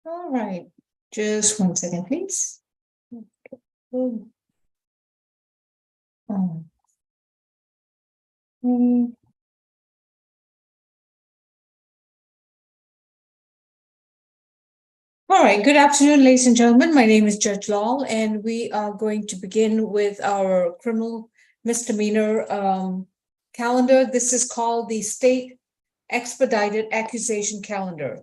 All right, just 1 second, please. Oh. Mm. All right, good afternoon, ladies and gentlemen. My name is Judge Lal, and we are going to begin with our criminal misdemeanor calendar. This is called the State Expedited Accusation Calendar.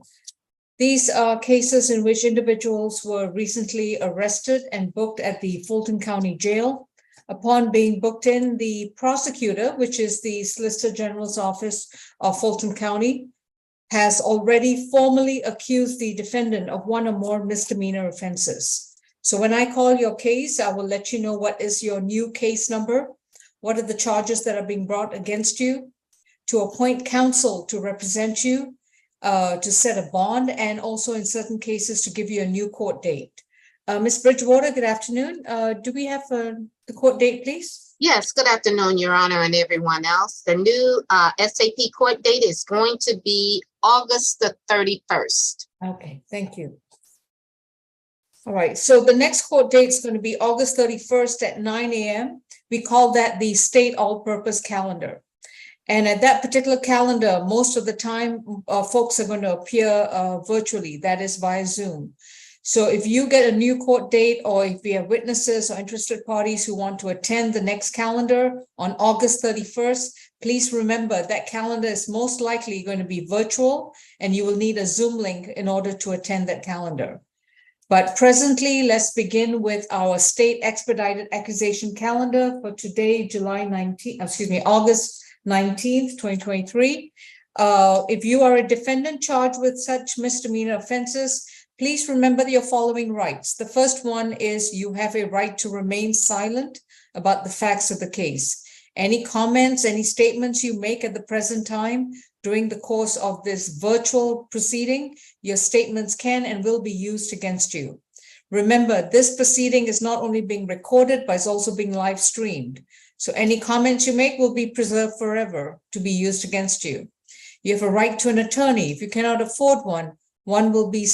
These are cases in which individuals were recently arrested and booked at the Fulton County Jail. Upon being booked in, the prosecutor, which is the Solicitor General's Office of Fulton County, has already formally accused the defendant of one or more misdemeanor offenses. So when I call your case, I will let you know what is your new case number, what are the charges that are being brought against you, to appoint counsel to represent you, to set a bond, and also in certain cases to give you a new court date. Ms. Bridgewater, good afternoon. Do we have the court date, please? Yes, good afternoon, Your Honor, and everyone else. The new SAP court date is going to be August the 31st. Okay, thank you. All right, so the next court date is going to be August 31st at 9 a.m. We call that the state all-purpose calendar. And at that particular calendar, most of the time, folks are going to appear virtually, that is via Zoom. So if you get a new court date, or if we have witnesses or interested parties who want to attend the next calendar on August 31st, please remember that calendar is most likely going to be virtual, and you will need a Zoom link in order to attend that calendar. But presently, let's begin with our state expedited accusation calendar for today, August 19th, 2023. If you are a defendant charged with such misdemeanor offenses, please remember your following rights. The first one is you have a right to remain silent about the facts of the case. Any comments, any statements you make at the present time during the course of this virtual proceeding, your statements can and will be used against you. Remember, this proceeding is not only being recorded, but it's also being live streamed. So any comments you make will be preserved forever to be used against you. You have a right to an attorney. If you cannot afford one, one will be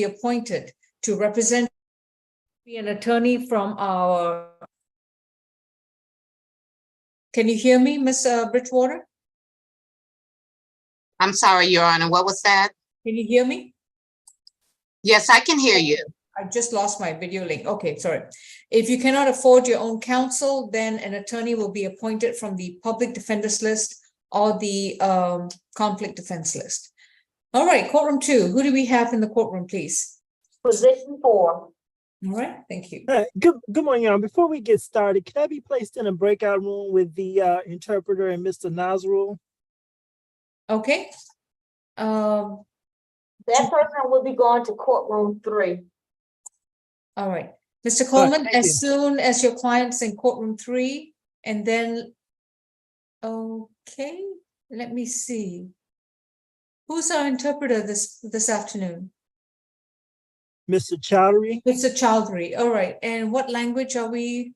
appointed to represent an attorney from our. Can you hear me, Ms. Bridgewater? I'm sorry, Your Honor, what was that? Can you hear me? Yes, I can hear you. I just lost my video link. Okay, sorry. If you cannot afford your own counsel, then an attorney will be appointed from the public defenders list or the conflict defense list. All right, courtroom 2. Who do we have in the courtroom, please? Position 4. All right, thank you. Good morning, Your Honor. Before we get started, can I be placed in a breakout room with the interpreter and Mr. Nazrul? Okay. That person will be going to courtroom 3. All right. Mr. Coleman, Thank as you. soon as your client's in courtroom 3, and then, okay, let me see. Who's our interpreter this afternoon? Mr. Chowdhury? Mr. Chowdhury. All right. And what language are we?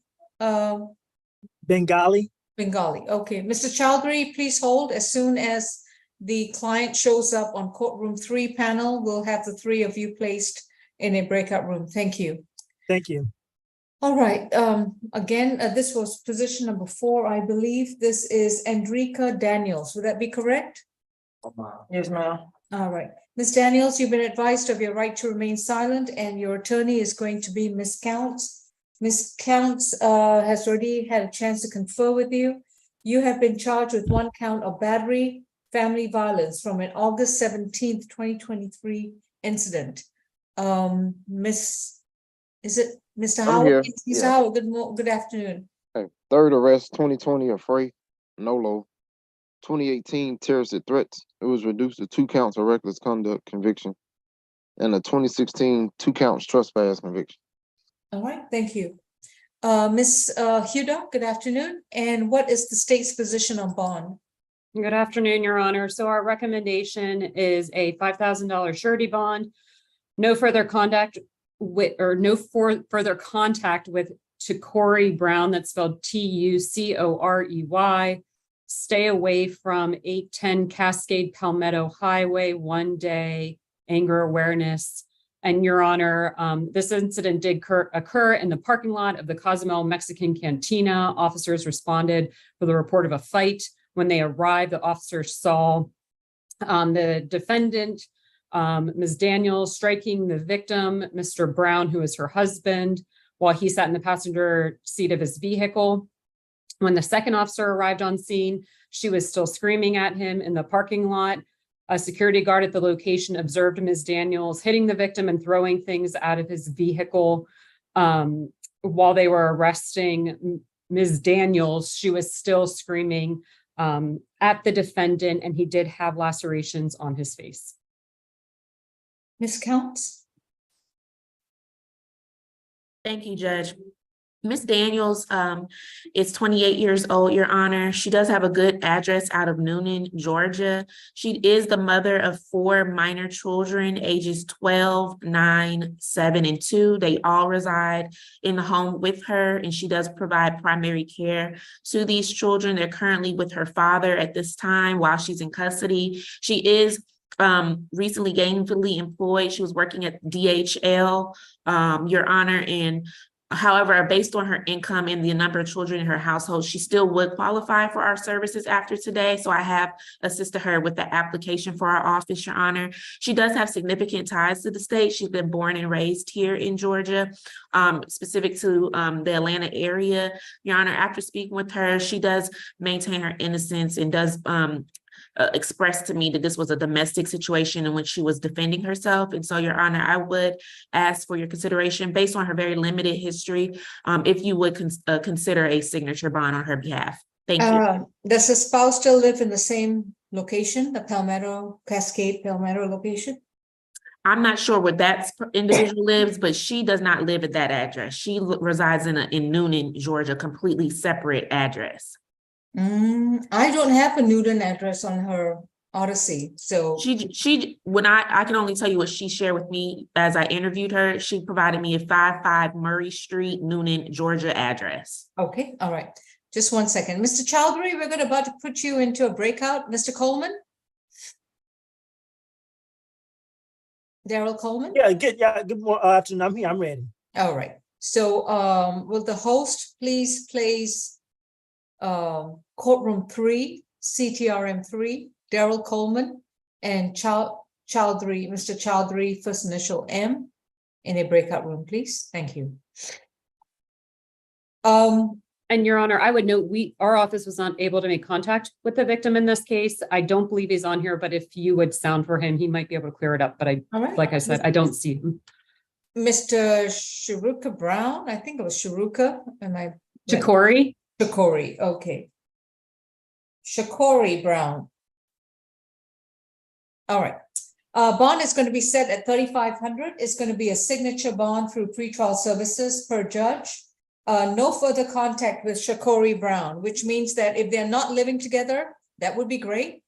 Bengali? Bengali. Okay. Mr. Chowdhury, please hold. As soon as the client shows up on courtroom 3 panel, we'll have the 3 of you placed in a breakout room. Thank you. Thank you. All right. Again, this was position number 4. I believe this is Enrica Daniels. Would that be correct? Yes, ma'am. All right. Ms. Daniels, you've been advised of your right to remain silent, and your attorney is going to be Ms. Counts. Ms. Counts has already had a chance to confer with you. You have been charged with 1 count of battery, family violence from an August 17th, 2023 incident. Is it Mr. Howard? Mr. Howard, good afternoon. Hey, third arrest, 2020, Afray, Nolo. 2018 terroristic threats. It was reduced to 2 counts of reckless conduct conviction, and a 2016 2 counts trespass conviction. All right, thank you. Ms. Huda, good afternoon. And what is the state's position on bond? Good afternoon, Your Honor. So our recommendation is a $5,000 surety bond, no further contact with Tucorey Brown, that's spelled Tucorey. Stay away from 810 Cascade Palmetto Highway 1 day anger awareness. And Your Honor, this incident did occur in the parking lot of the Cozumel Mexican Cantina. Officers responded with a report of a fight. When they arrived, the officers saw the defendant, Ms. Daniels, striking the victim, Mr. Brown, who is her husband, while he sat in the passenger seat of his vehicle. When the second officer arrived on scene, she was still screaming at him in the parking lot. A security guard at the location observed Ms. Daniels hitting the victim and throwing things out of his vehicle. While they were arresting Ms. Daniels, she was still screaming at the defendant, and he did have lacerations on his face. Ms. Counts? Thank you, Judge. Ms. Daniels is 28 years old, Your Honor. She does have a good address out of Noonan, Georgia. She is the mother of 4 minor children, ages 12, 9, 7, and 2. They all reside in the home with her, and she does provide primary care to these children. They're currently with her father at this time while she's in custody. She is recently gainfully employed. She was working at DHL, Your Honor, and however, based on her income and the number of children in her household, she still would qualify for our services after today. So I have assisted her with the application for our office, Your Honor. She does have significant ties to the state. She's been born and raised here in Georgia, specific to the Atlanta area. Your Honor, after speaking with her, she does maintain her innocence and does expressed to me that this was a domestic situation in which she was defending herself. And so, Your Honor, I would ask for your consideration based on her very limited history, if you would consider a signature bond on her behalf. Thank you. Does the spouse still live in the same location, the Palmetto, Cascade Palmetto location? I'm not sure where that individual lives, but she does not live at that address. She resides in Noonan, Georgia, completely separate address. I don't have a Newton address on her Odyssey, so. When I can only tell you what she shared with me as I interviewed her. She provided me a 55 Murray Street, Noonan, Georgia address. Okay, all right. Just one second. Mr. Chowdhury, we're about to put you into a breakout. Mr. Coleman? Daryl Coleman? Good afternoon. I'm here. I'm ready. All right. So will the host please place courtroom 3, CTRM 3, Daryl Coleman and Chowdhury, Mr. Chowdhury, first initial M, in a breakout room, please. Thank you. And Your Honor, I would note our office was not able to make contact with the victim in this case. I don't believe he's on here, but if you would sound for him, he might be able to clear it up. But all right. Like I said, I don't see him. Mr. Sharuka Brown, I think it was Sharuka. Am I? Shakori? Shakori, okay. Shakori Brown. All right. Bond is going to be set at $3,500. It's going to be a signature bond through pretrial services per judge. No further contact with Shakori Brown, which means that if they're not living together, that would be great.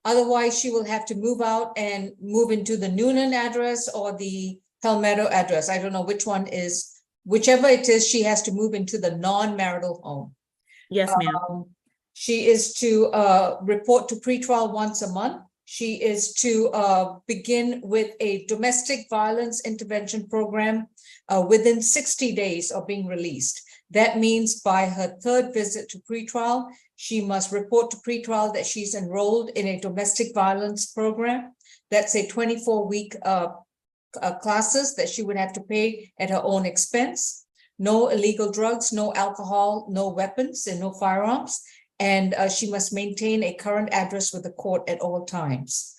Otherwise, she will have to move out and move into the Noonan address or the Palmetto address. I don't know which one is, whichever it is, she has to move into the non-marital home. Yes, ma'am. She is to report to pretrial once a month. She is to begin with a domestic violence intervention program within 60 days of being released. That means by her 3rd visit to pretrial, she must report to pretrial that she's enrolled in a domestic violence program. That's a 24-week classes that she would have to pay at her own expense. No illegal drugs, no alcohol, no weapons, and no firearms. And she must maintain a current address with the court at all times.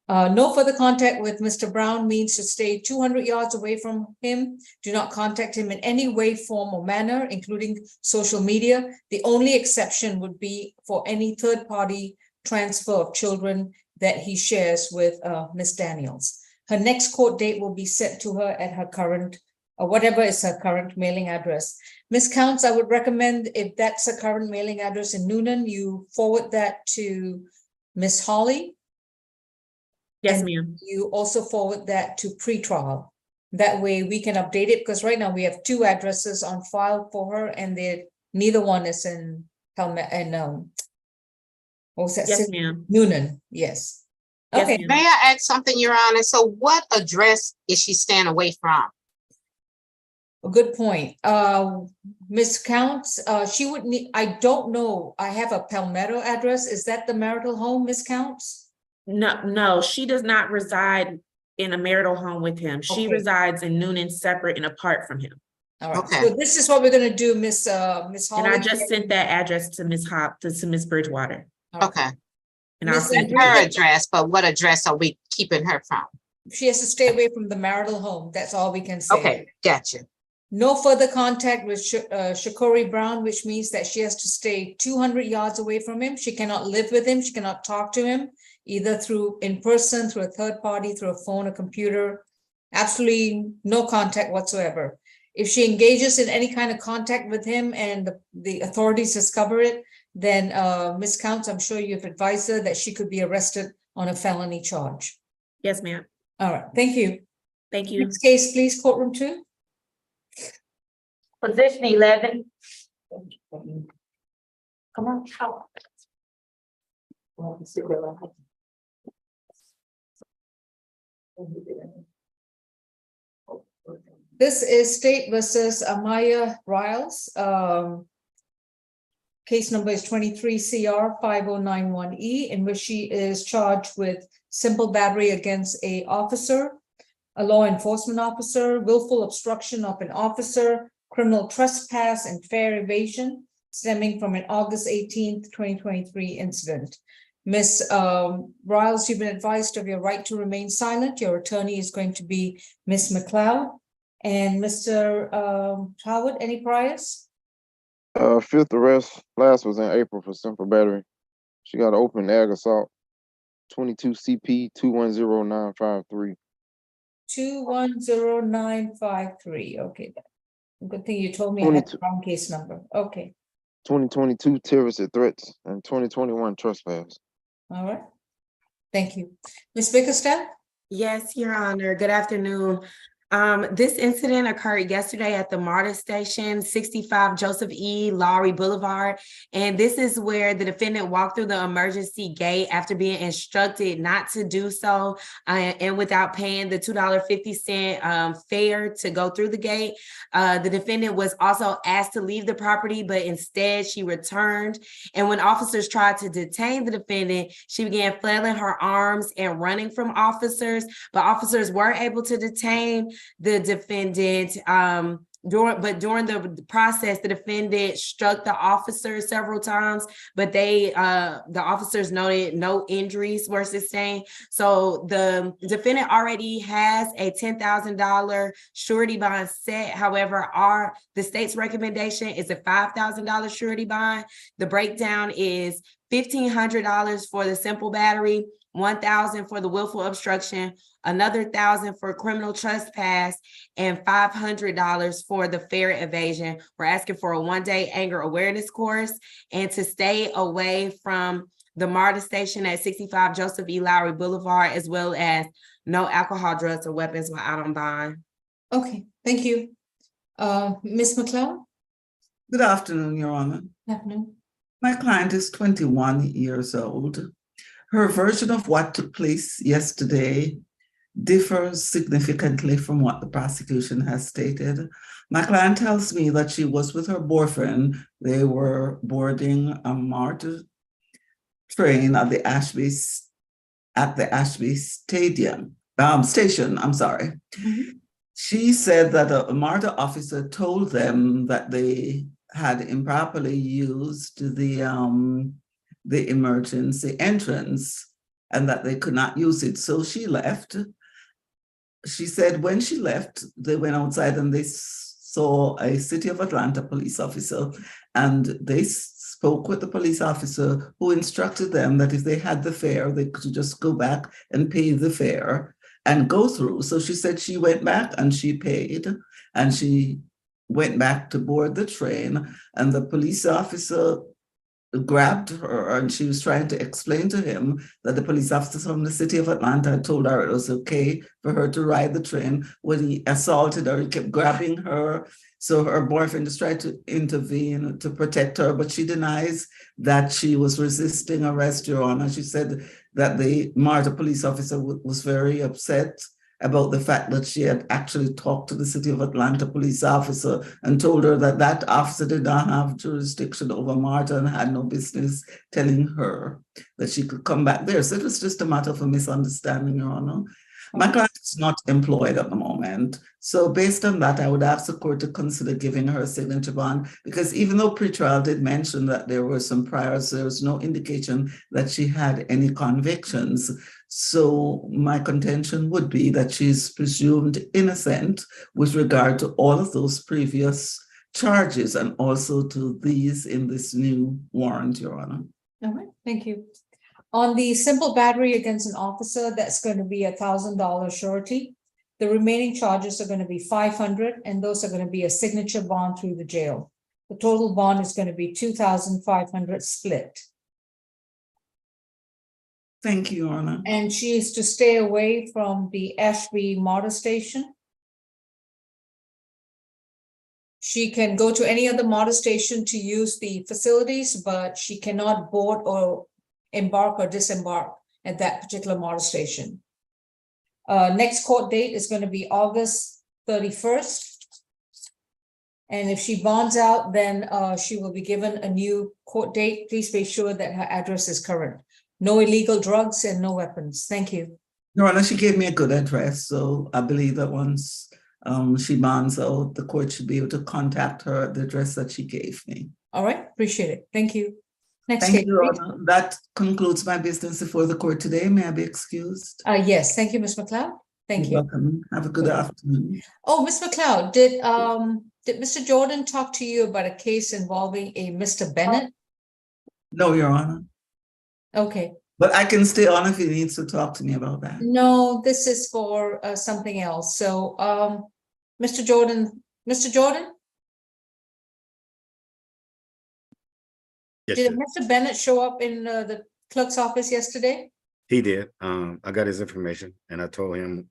No further contact with Mr. Brown means to stay 200 yards away from him. Do not contact him in any way, form, or manner, including social media. The only exception would be for any third-party transfer of children that he shares with Ms. Daniels. Her next court date will be sent to her at her current, or whatever is her current mailing address. Ms. Counts, I would recommend if that's a current mailing address in Noonan, you forward that to Ms. Holly. Yes, and ma'am. You also forward that to pretrial. That way we can update it, because right now we have 2 addresses on file for her, and neither one is in Palmetto and what was that? Yes, ma'am. Noonan, yes. Yes, Okay, ma'am. May I ask something, Your Honor? So what address is she staying away from? good point. Ms. Counts, she would need, I don't know, I have a Palmetto address. Is that the marital home, Ms. Counts? No, she does not reside in a marital home with him. She Okay. resides in Noonan, separate and apart from him. All right, Okay. so this is what we're gonna do, Miss And I Holly. just sent that address to Miss Bridgewater. Okay. And I'll Miss send That's her Enrique, address, but what address are we keeping her from? she has to stay away from the marital home. That's all we can say. Okay, gotcha. No further contact with Shakori Brown, which means that she has to stay 200 yards away from him. She cannot live with him. She cannot talk to him, either through in person, through a third party, through a phone, a computer. Absolutely no contact whatsoever. If she engages in any kind of contact with him and the authorities discover it, then Ms. Counts, I'm sure you've advised her that she could be arrested on a felony charge. Yes, ma'am. All right, thank you. Thank you. Next case, please, courtroom 2. Position 11. Come on. This is State versus Amaya Riles. Case number is 23 CR 5091E, in which she is charged with simple battery against a officer, a law enforcement officer, willful obstruction of an officer, criminal trespass, and fare evasion stemming from an August 18th, 2023 incident. Ms. Riles, you've been advised of your right to remain silent. Your attorney is going to be Ms. McLeod. And Mr. Howard, any priors? Fifth arrest, last was in April for simple battery. She got an open ag assault, 22 CP 210953. 210953, okay. Good thing you told me I had the 22. wrong case number, okay, 2022 terroristic threats and 2021 trespass. all right. Thank you. Ms. Bickerstaff? Yes, Your Honor. Good afternoon. This incident occurred yesterday at the MARTA station, 65 Joseph E. Lowry Boulevard. And this is where the defendant walked through the emergency gate after being instructed not to do so and without paying the $2.50 fare to go through the gate. The defendant was also asked to leave the property, but instead she returned. And when officers tried to detain the defendant, she began flailing her arms and running from officers, but officers were able to detain the defendant. During the process, the defendant struck the officers several times, but the officers noted no injuries were sustained. So the defendant already has a $10,000 surety bond set. However, the state's recommendation is a $5,000 surety bond. The breakdown is $1,500 for the simple battery, $1,000 for the willful obstruction, another $1,000 for criminal trespass, and $500 for the fare evasion. We're asking for a one-day anger awareness course and to stay away from the MARTA station at 65 Joseph E. Lowry Boulevard, as well as no alcohol, drugs, or weapons while out on bond. Okay, thank you. Ms. McLeod? Good afternoon, Your Honor. Good afternoon. My client is 21 years old. Her version of what took place yesterday differs significantly from what the prosecution has stated. My client tells me that she was with her boyfriend. They were boarding a MARTA train at the Ashby station. Mhm. She said that a MARTA officer told them that they had improperly used the emergency entrance and that they could not use it. So she left. She said when she left, they went outside and they saw a City of Atlanta police officer, and they spoke with the police officer who instructed them that if they had the fare, they could just go back and pay the fare and go through. So she said she went back and she paid, and she went back to board the train, and the police officer grabbed her, and she was trying to explain to him that the police officer from the City of Atlanta had told her it was okay for her to ride the train. When he assaulted her, he kept grabbing her, So her boyfriend just tried to intervene to protect her, but she denies that she was resisting arrest, Your Honor. She said that the MARTA police officer was very upset about the fact that she had actually talked to the City of Atlanta police officer and told her that that officer did not have jurisdiction over MARTA and had no business telling her that she could come back there. So it was just a matter of a misunderstanding, Your Honor. My client is not employed at the moment. So based on that, I would ask the court to consider giving her a signature bond, because even though pretrial did mention that there were some priors, there was no indication that she had any convictions. So my contention would be that she's presumed innocent with regard to all of those previous charges and also to these in this new warrant, Your Honor. All right, thank you. On the simple battery against an officer, that's going to be $1,000 surety. The remaining charges are going to be $500, and those are going to be a signature bond through the jail. The total bond is going to be $2,500 split. Thank you, Your Honor. And she is to stay away from the Ashby MARTA station. She can go to any other MARTA station to use the facilities, but she cannot board or embark or disembark at that particular MARTA station. Next court date is going to be August 31st. And if she bonds out, then she will be given a new court date. Please be sure that her address is current. No illegal drugs and no weapons. Thank you. Your Honor, she gave me a good address, so I believe that once she bonds out, the court should be able to contact her at the address that she gave me. All right, appreciate it. Thank you. Next Thank case, you, Your please. Honor. That concludes my business before the court today. May I be excused? Yes, thank you, Ms. McLeod. Thank you. You're welcome. Have a good afternoon. Oh, Ms. McLeod, did Mr. Jordan talk to you about a case involving a Mr. Bennett? No, Your Honor. Okay. But I can stay on if he needs to talk to me about that. No, this is for something else. So, Mr. Jordan. Yes, Did sir. Mr. Bennett show up in the clerk's office yesterday? He did. I got his information and I told him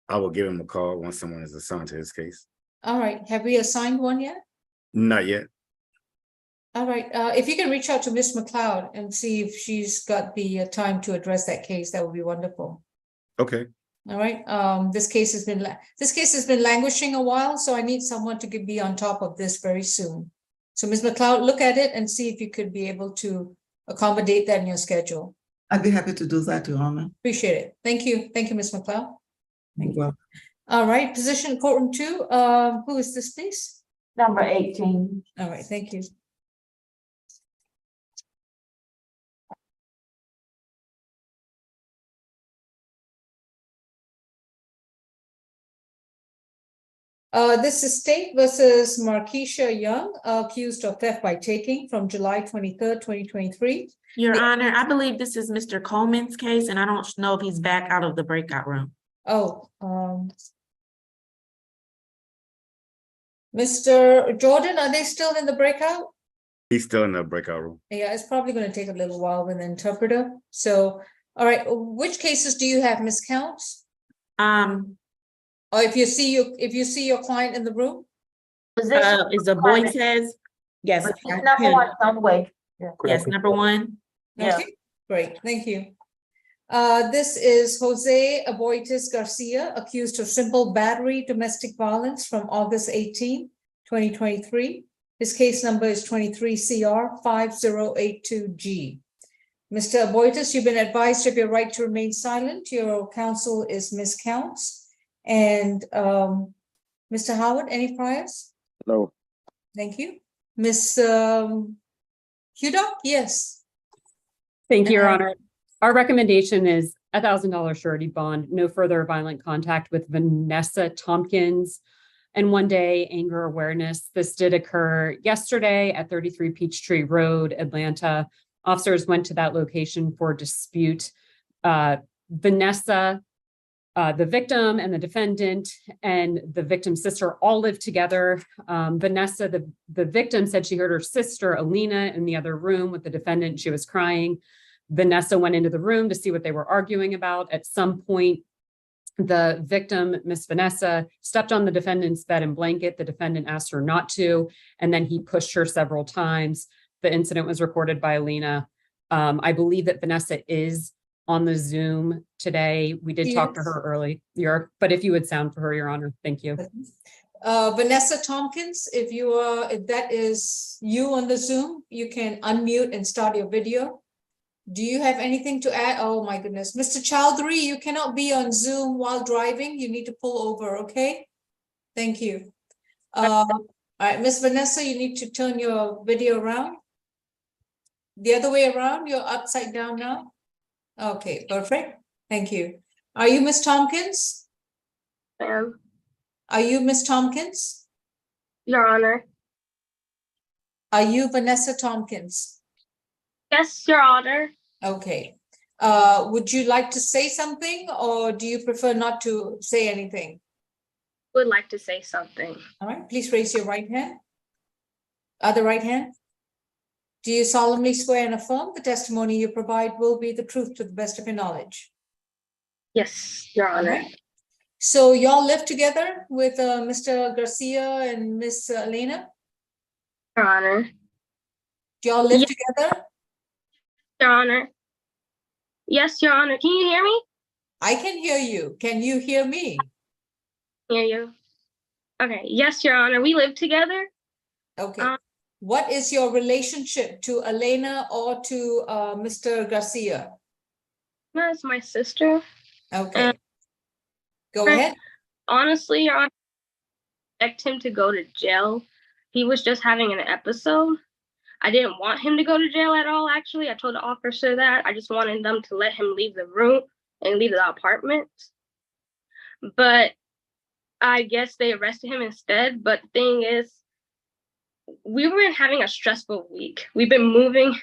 I will give him a call once someone is assigned to his case. All right. Have we assigned one yet? Not yet. All right. If you can reach out to Ms. McLeod and see if she's got the time to address that case, that would be wonderful. Okay. All right. This case has been languishing a while, so I need someone to be on top of this very soon. So Ms. McLeod, look at it and see if you could be able to accommodate that in your schedule. I'd be happy to do that, Your Honor. Appreciate it. Thank you. Thank you, Ms. McLeod. You're welcome. All right, position courtroom 2. Who is this, please? Number 18. All right, thank you. This is State versus Markeisha Young, accused of theft by taking from July 23rd, 2023. Your Honor, I believe this is Mr. Coleman's case, and I don't know if he's back out of the breakout room. Oh, Mr. Jordan, are they still in the breakout? He's still in the breakout room. Yeah, it's probably going to take a little while with the interpreter. So, all right, which cases do you have, Ms. Counts? Or if you see your client in the room? Position Is the boy says, yes. number 1 somewhere. Yes, number 1. Yeah. Okay, great, thank you. This is Jose Aboitis Garcia, accused of simple battery domestic violence from August 18, 2023. His case number is 23 CR 5082G. Mr. Aboitis, you've been advised of your right to remain silent. Your counsel is Ms. Counts. And Mr. Howard, any priors? No. Thank you. Ms. Hudock, yes. Thank you, Your Honor. Our recommendation is $1,000 surety bond, no further violent contact with Vanessa Tompkins, and 1 day anger awareness. This did occur yesterday at 33 Peachtree Road, Atlanta. Officers went to that location for dispute. Vanessa, the victim and the defendant and the victim's sister all lived together. Vanessa, the victim, said she heard her sister, Alina, in the other room with the defendant. She was crying. Vanessa went into the room to see what they were arguing about. At some point, The victim, Miss Vanessa, stepped on the defendant's bed and blanket. The defendant asked her not to, and then he pushed her several times. The incident was recorded by Alina. I believe that Vanessa is on the Zoom today. We did talk to Yes. her earlier, but if you would sound for her, Your Honor, thank you. Vanessa Tompkins, if that is you on the Zoom, you can unmute and start your video. Do you have anything to add? Oh my goodness, Mr. Chowdhury, you cannot be on Zoom while driving. You need to pull over, okay? Thank you. All right, Miss Vanessa, you need to turn your video around. The other way around, you're upside down now. Okay, perfect. Thank you. Are you Miss Tompkins? Ma'am. Are you Miss Tompkins? Your Honor. Are you Vanessa Tompkins? Yes, Your Honor. Okay. Would you like to say something or do you prefer not to say anything? Would like to say something. All right, please raise your right hand. Other right hand. Do you solemnly swear and affirm the testimony you provide will be the truth to the best of your knowledge? Yes, Your All Honor. right. So y'all live together with Mr. Garcia and Miss Elena? Your Honor. Do y'all live Yes. together? Your Honor. Yes, Your Honor. Can you hear me? I can hear you. Can you hear me? Hear you. Okay. Yes, Your Honor. We live together. Okay. What is your relationship to Elena or to Mr. Garcia? That's my sister. Okay. Go ahead. Honestly, Your Honor, I expect him to go to jail. He was just having an episode. I didn't want him to go to jail at all, actually. I told the officer that. I just wanted them to let him leave the room and leave the apartment. But I guess they arrested him instead. But the thing is, we were having a stressful week. We've been moving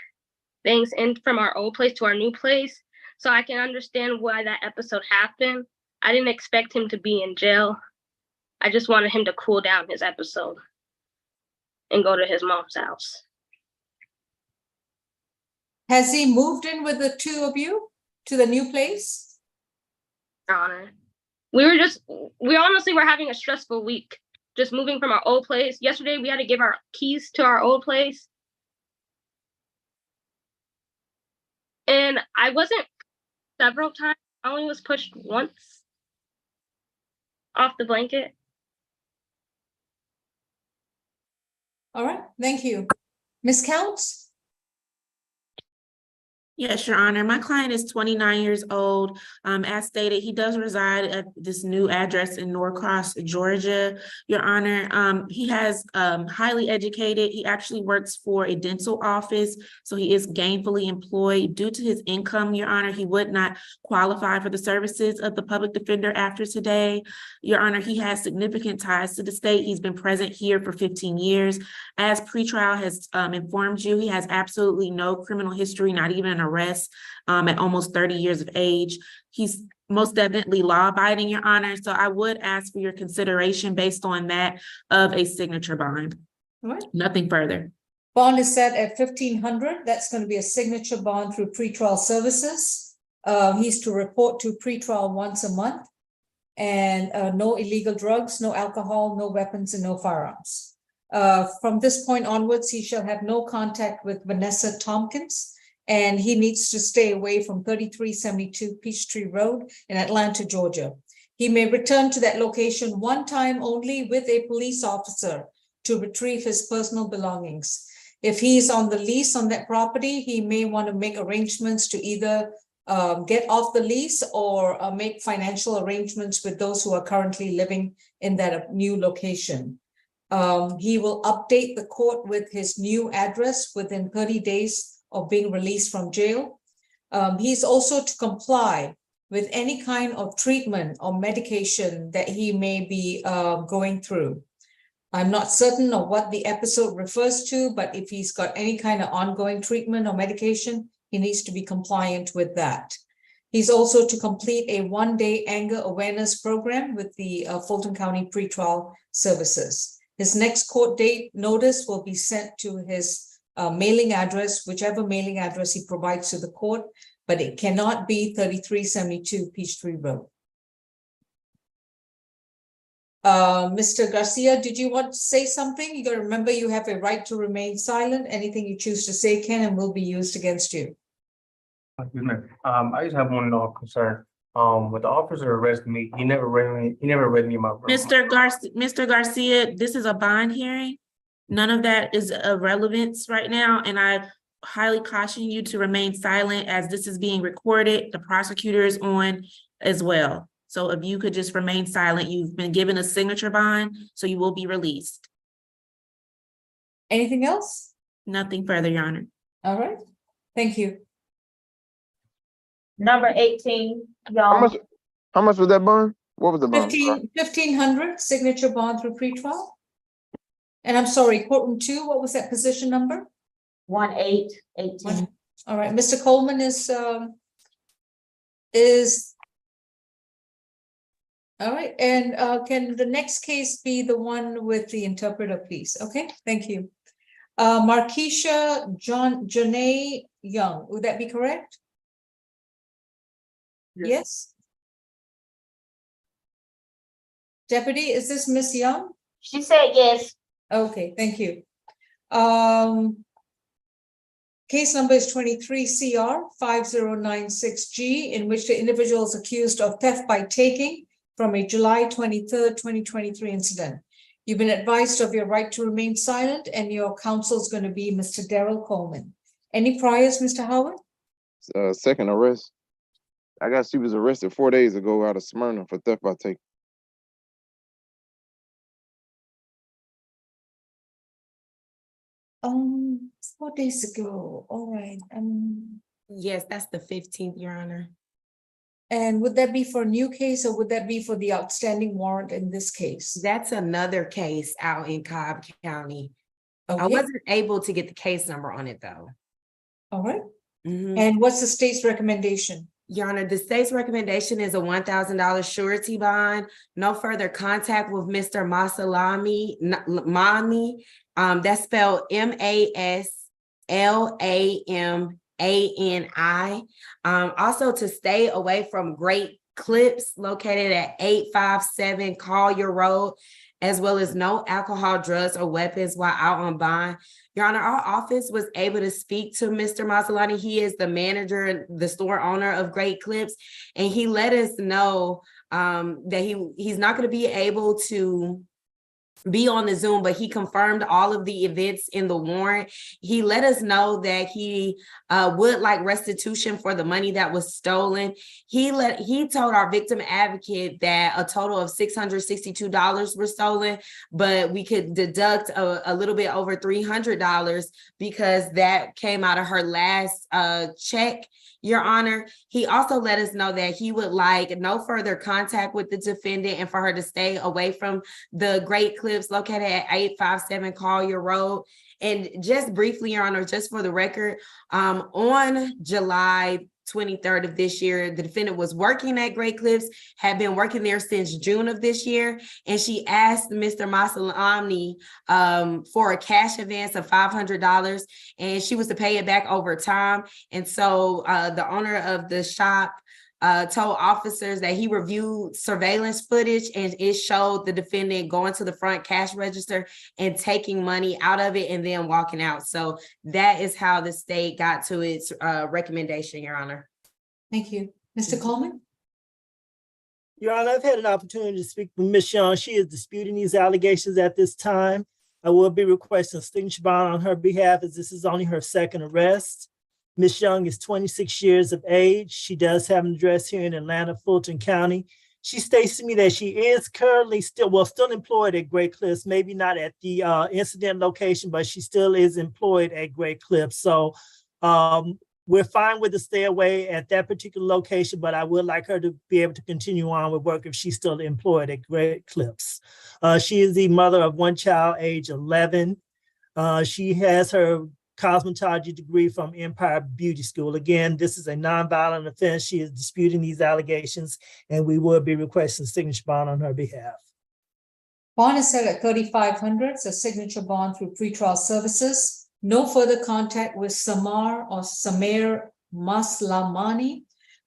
things in from our old place to our new place. So I can understand why that episode happened. I didn't expect him to be in jail. I just wanted him to cool down his episode and go to his mom's house. Has he moved in with the two of you to the new place? Your Honor. We honestly were having a stressful week. Just moving from our old place. Yesterday, we had to give our keys to our old place. And I wasn't several times. I only was pushed once off the blanket. All right, thank you. Ms. Counts? Yes, Your Honor. My client is 29 years old. As stated, he does reside at this new address in Norcross, Georgia. Your Honor, he has highly educated. He actually works for a dental office, so he is gainfully employed. Due to his income, Your Honor, he would not qualify for the services of the public defender after today. Your Honor, he has significant ties to the state. He's been present here for 15 years. As pretrial has informed you, he has absolutely no criminal history, not even an arrest at almost 30 years of age. He's most definitely law-abiding, Your Honor. So I would ask for your consideration based on that of a signature bond. What? Nothing further. Bond is set at 1,500. That's going to be a signature bond through pretrial services. He's to report to pretrial once a month, and no illegal drugs, no alcohol, no weapons, and no firearms. From this point onwards, he shall have no contact with Vanessa Tompkins, and he needs to stay away from 3372 Peachtree Road in Atlanta, Georgia. He may return to that location one time only with a police officer to retrieve his personal belongings. If he's on the lease on that property, he may want to make arrangements to either get off the lease or make financial arrangements with those who are currently living in that new location. He will update the court with his new address within 30 days of being released from jail. He's also to comply with any kind of treatment or medication that he may be going through. I'm not certain of what the episode refers to, but if he's got any kind of ongoing treatment or medication, he needs to be compliant with that. He's also to complete a one-day anger awareness program with the Fulton County Pretrial Services. His next court date notice will be sent to his mailing address, whichever mailing address he provides to the court, but it cannot be 3372 Peachtree Road. Mr. Garcia, did you want to say something? You gotta remember you have a right to remain silent. Anything you choose to say can and will be used against you. Excuse me. I just have one concern. When the officer arrested me, he never read me my. Mr. Garcia, this is a bond hearing. None of that is of relevance right now, and I highly caution you to remain silent as this is being recorded. The prosecutor is on as well. So if you could just remain silent, you've been given a signature bond, so you will be released. Anything else? Nothing further, Your Honor. All right, thank you. Number 18, How y'all. much was that bond? What was the bond? 1,500 signature bond through pretrial. And I'm sorry, courtroom 2, what was that position number? 18. All right, Mr. Coleman is all right, and can the next case be the one with the interpreter, please? Okay, thank you. Markeisha Janae Young, would that be correct? Yes. Deputy, is this Miss Young? She said yes. Okay, thank you. Case number is 23 CR 5096G, in which the individual is accused of theft by taking from a July 23rd, 2023 incident. You've been advised of your right to remain silent, and your counsel is going to be Mr. Darrell Coleman. Any priors, Mr. Howard? Second arrest. I guess she was arrested 4 days ago out of Smyrna for theft by taking. 4 days ago. All right. Yes, that's the 15th, Your Honor. And would that be for a new case, or would that be for the outstanding warrant in this case? That's another case out in Cobb County. I Okay, wasn't able to get the case number on it, though. all right. Mhm. And what's the state's recommendation? Your Honor, the state's recommendation is a $1,000 surety bond. No further contact with Mr. Mani. That's spelled MASLAMANI. Also to stay away from Great Clips located at 857 Collier Road, as well as no alcohol, drugs, or weapons while out on bond. Your Honor, our office was able to speak to Mr. Masalani. He is the manager, the store owner of Great Clips, and he let us know that he's not going to be able to be on the Zoom, but he confirmed all of the events in the warrant. He let us know that he would like restitution for the money that was stolen. He told our victim advocate that a total of $662 were stolen, but we could deduct a little bit over $300 because that came out of her last check. Your Honor, he also let us know that he would like no further contact with the defendant and for her to stay away from the Great Clips located at 857 Collier Road. And just briefly, Your Honor, just for the record, on July 23rd of this year, the defendant was working at Great Clips, had been working there since June of this year, and she asked Mr. Masalani for a cash advance of $500, and she was to pay it back over time. And so the owner of the shop told officers that he reviewed surveillance footage, and it showed the defendant going to the front cash register and taking money out of it and then walking out. So that is how the state got to its recommendation, Your Honor. Thank you. Mr. Coleman? Your Honor, I've had an opportunity to speak with Ms. Young. She is disputing these allegations at this time. I will be requesting a signature bond on her behalf, as this is only her second arrest. Ms. Young is 26 years of age. She does have an address here in Atlanta, Fulton County. She states to me that she is currently still employed at Great Clips, maybe not at the incident location, but she still is employed at Great Clips. So we're fine with the stay away at that particular location, but I would like her to be able to continue on with work if she's still employed at Great Clips. She is the mother of one child, age 11. She has her cosmetology degree from Empire Beauty School. Again, this is a nonviolent offense. She is disputing these allegations, and we will be requesting signature bond on her behalf. Bond is set at $3,500. It's a signature bond through pretrial services. No further contact with Samir Maslamani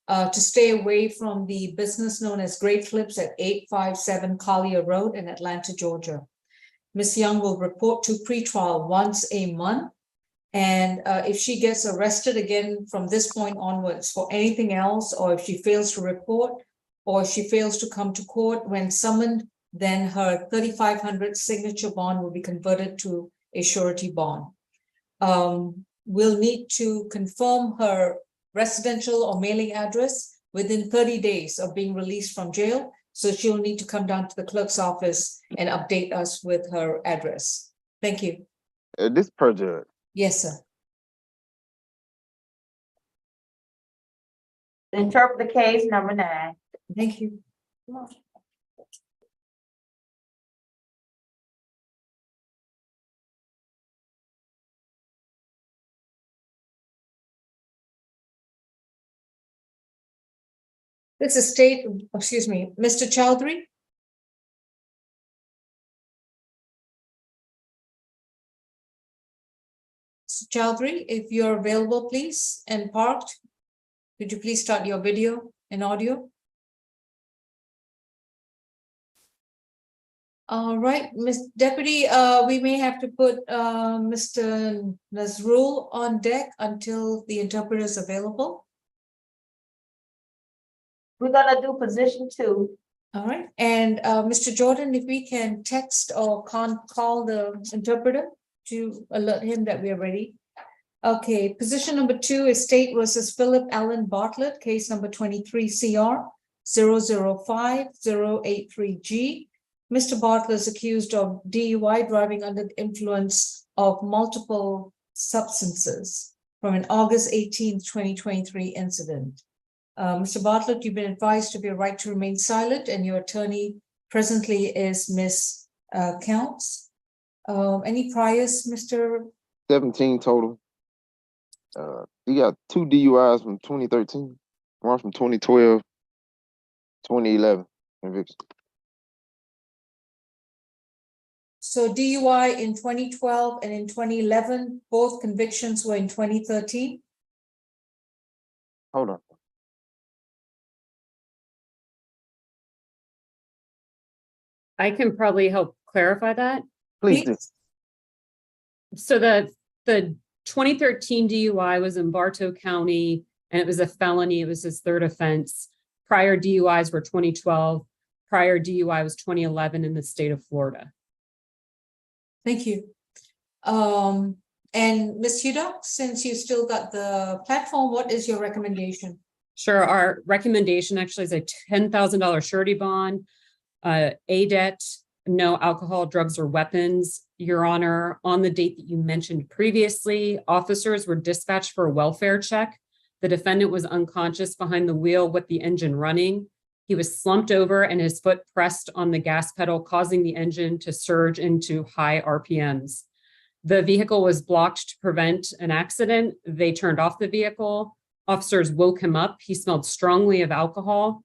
to stay away from the business known as Great Flips at 857 Collier Road in Atlanta, Georgia. Ms. Young will report to pretrial once a month. And if she gets arrested again from this point onwards for anything else, or if she fails to report, or if she fails to come to court when summoned, then her 3,500 signature bond will be converted to a surety bond. We'll need to confirm her residential or mailing address within 30 days of being released from jail. So she'll need to come down to the clerk's office and update us with her address. Thank you. This per judge. Yes, sir. Interpret the case number 9. Thank you. This is state, excuse me, Mr. Chowdhury. Mr. Chowdhury, if you're available, please, and parked, could you please start your video and audio? All right, Ms. Deputy, we may have to put Mr. Nazrul on deck until the interpreter is available. We're gonna do position 2. All right, and Mr. Jordan, if we can text or call the interpreter to alert him that we are ready. Okay, position number 2 is State versus Philip Allen Bartlett, case number 23 CR 005-083G. Mr. Bartlett is accused of DUI, driving under the influence of multiple substances, from an August 18th, 2023 incident. Mr. Bartlett, you've been advised to be a right to remain silent, and your attorney presently is Ms. Counts. Any priors, Mr. 17 total. He got 2 DUIs from 2013, one from 2012, 2011 conviction. So DUI in 2012 and in 2011, both convictions were in 2013. Hold on. I can probably help clarify that. Please do. So the 2013 DUI was in Bartow County, and it was a felony. It was his 3rd offense. Prior DUIs were 2012. Prior DUI was 2011 in the state of Florida. Thank you. And Ms. Hudak, since you still got the platform, what is your recommendation? Sure. Our recommendation actually is a $10,000 surety bond, ADET, no alcohol, drugs, or weapons. Your Honor, on the date that you mentioned previously, officers were dispatched for a welfare check. The defendant was unconscious behind the wheel with the engine running. He was slumped over and his foot pressed on the gas pedal, causing the engine to surge into high RPMs. The vehicle was blocked to prevent an accident. They turned off the vehicle. Officers woke him up. He smelled strongly of alcohol.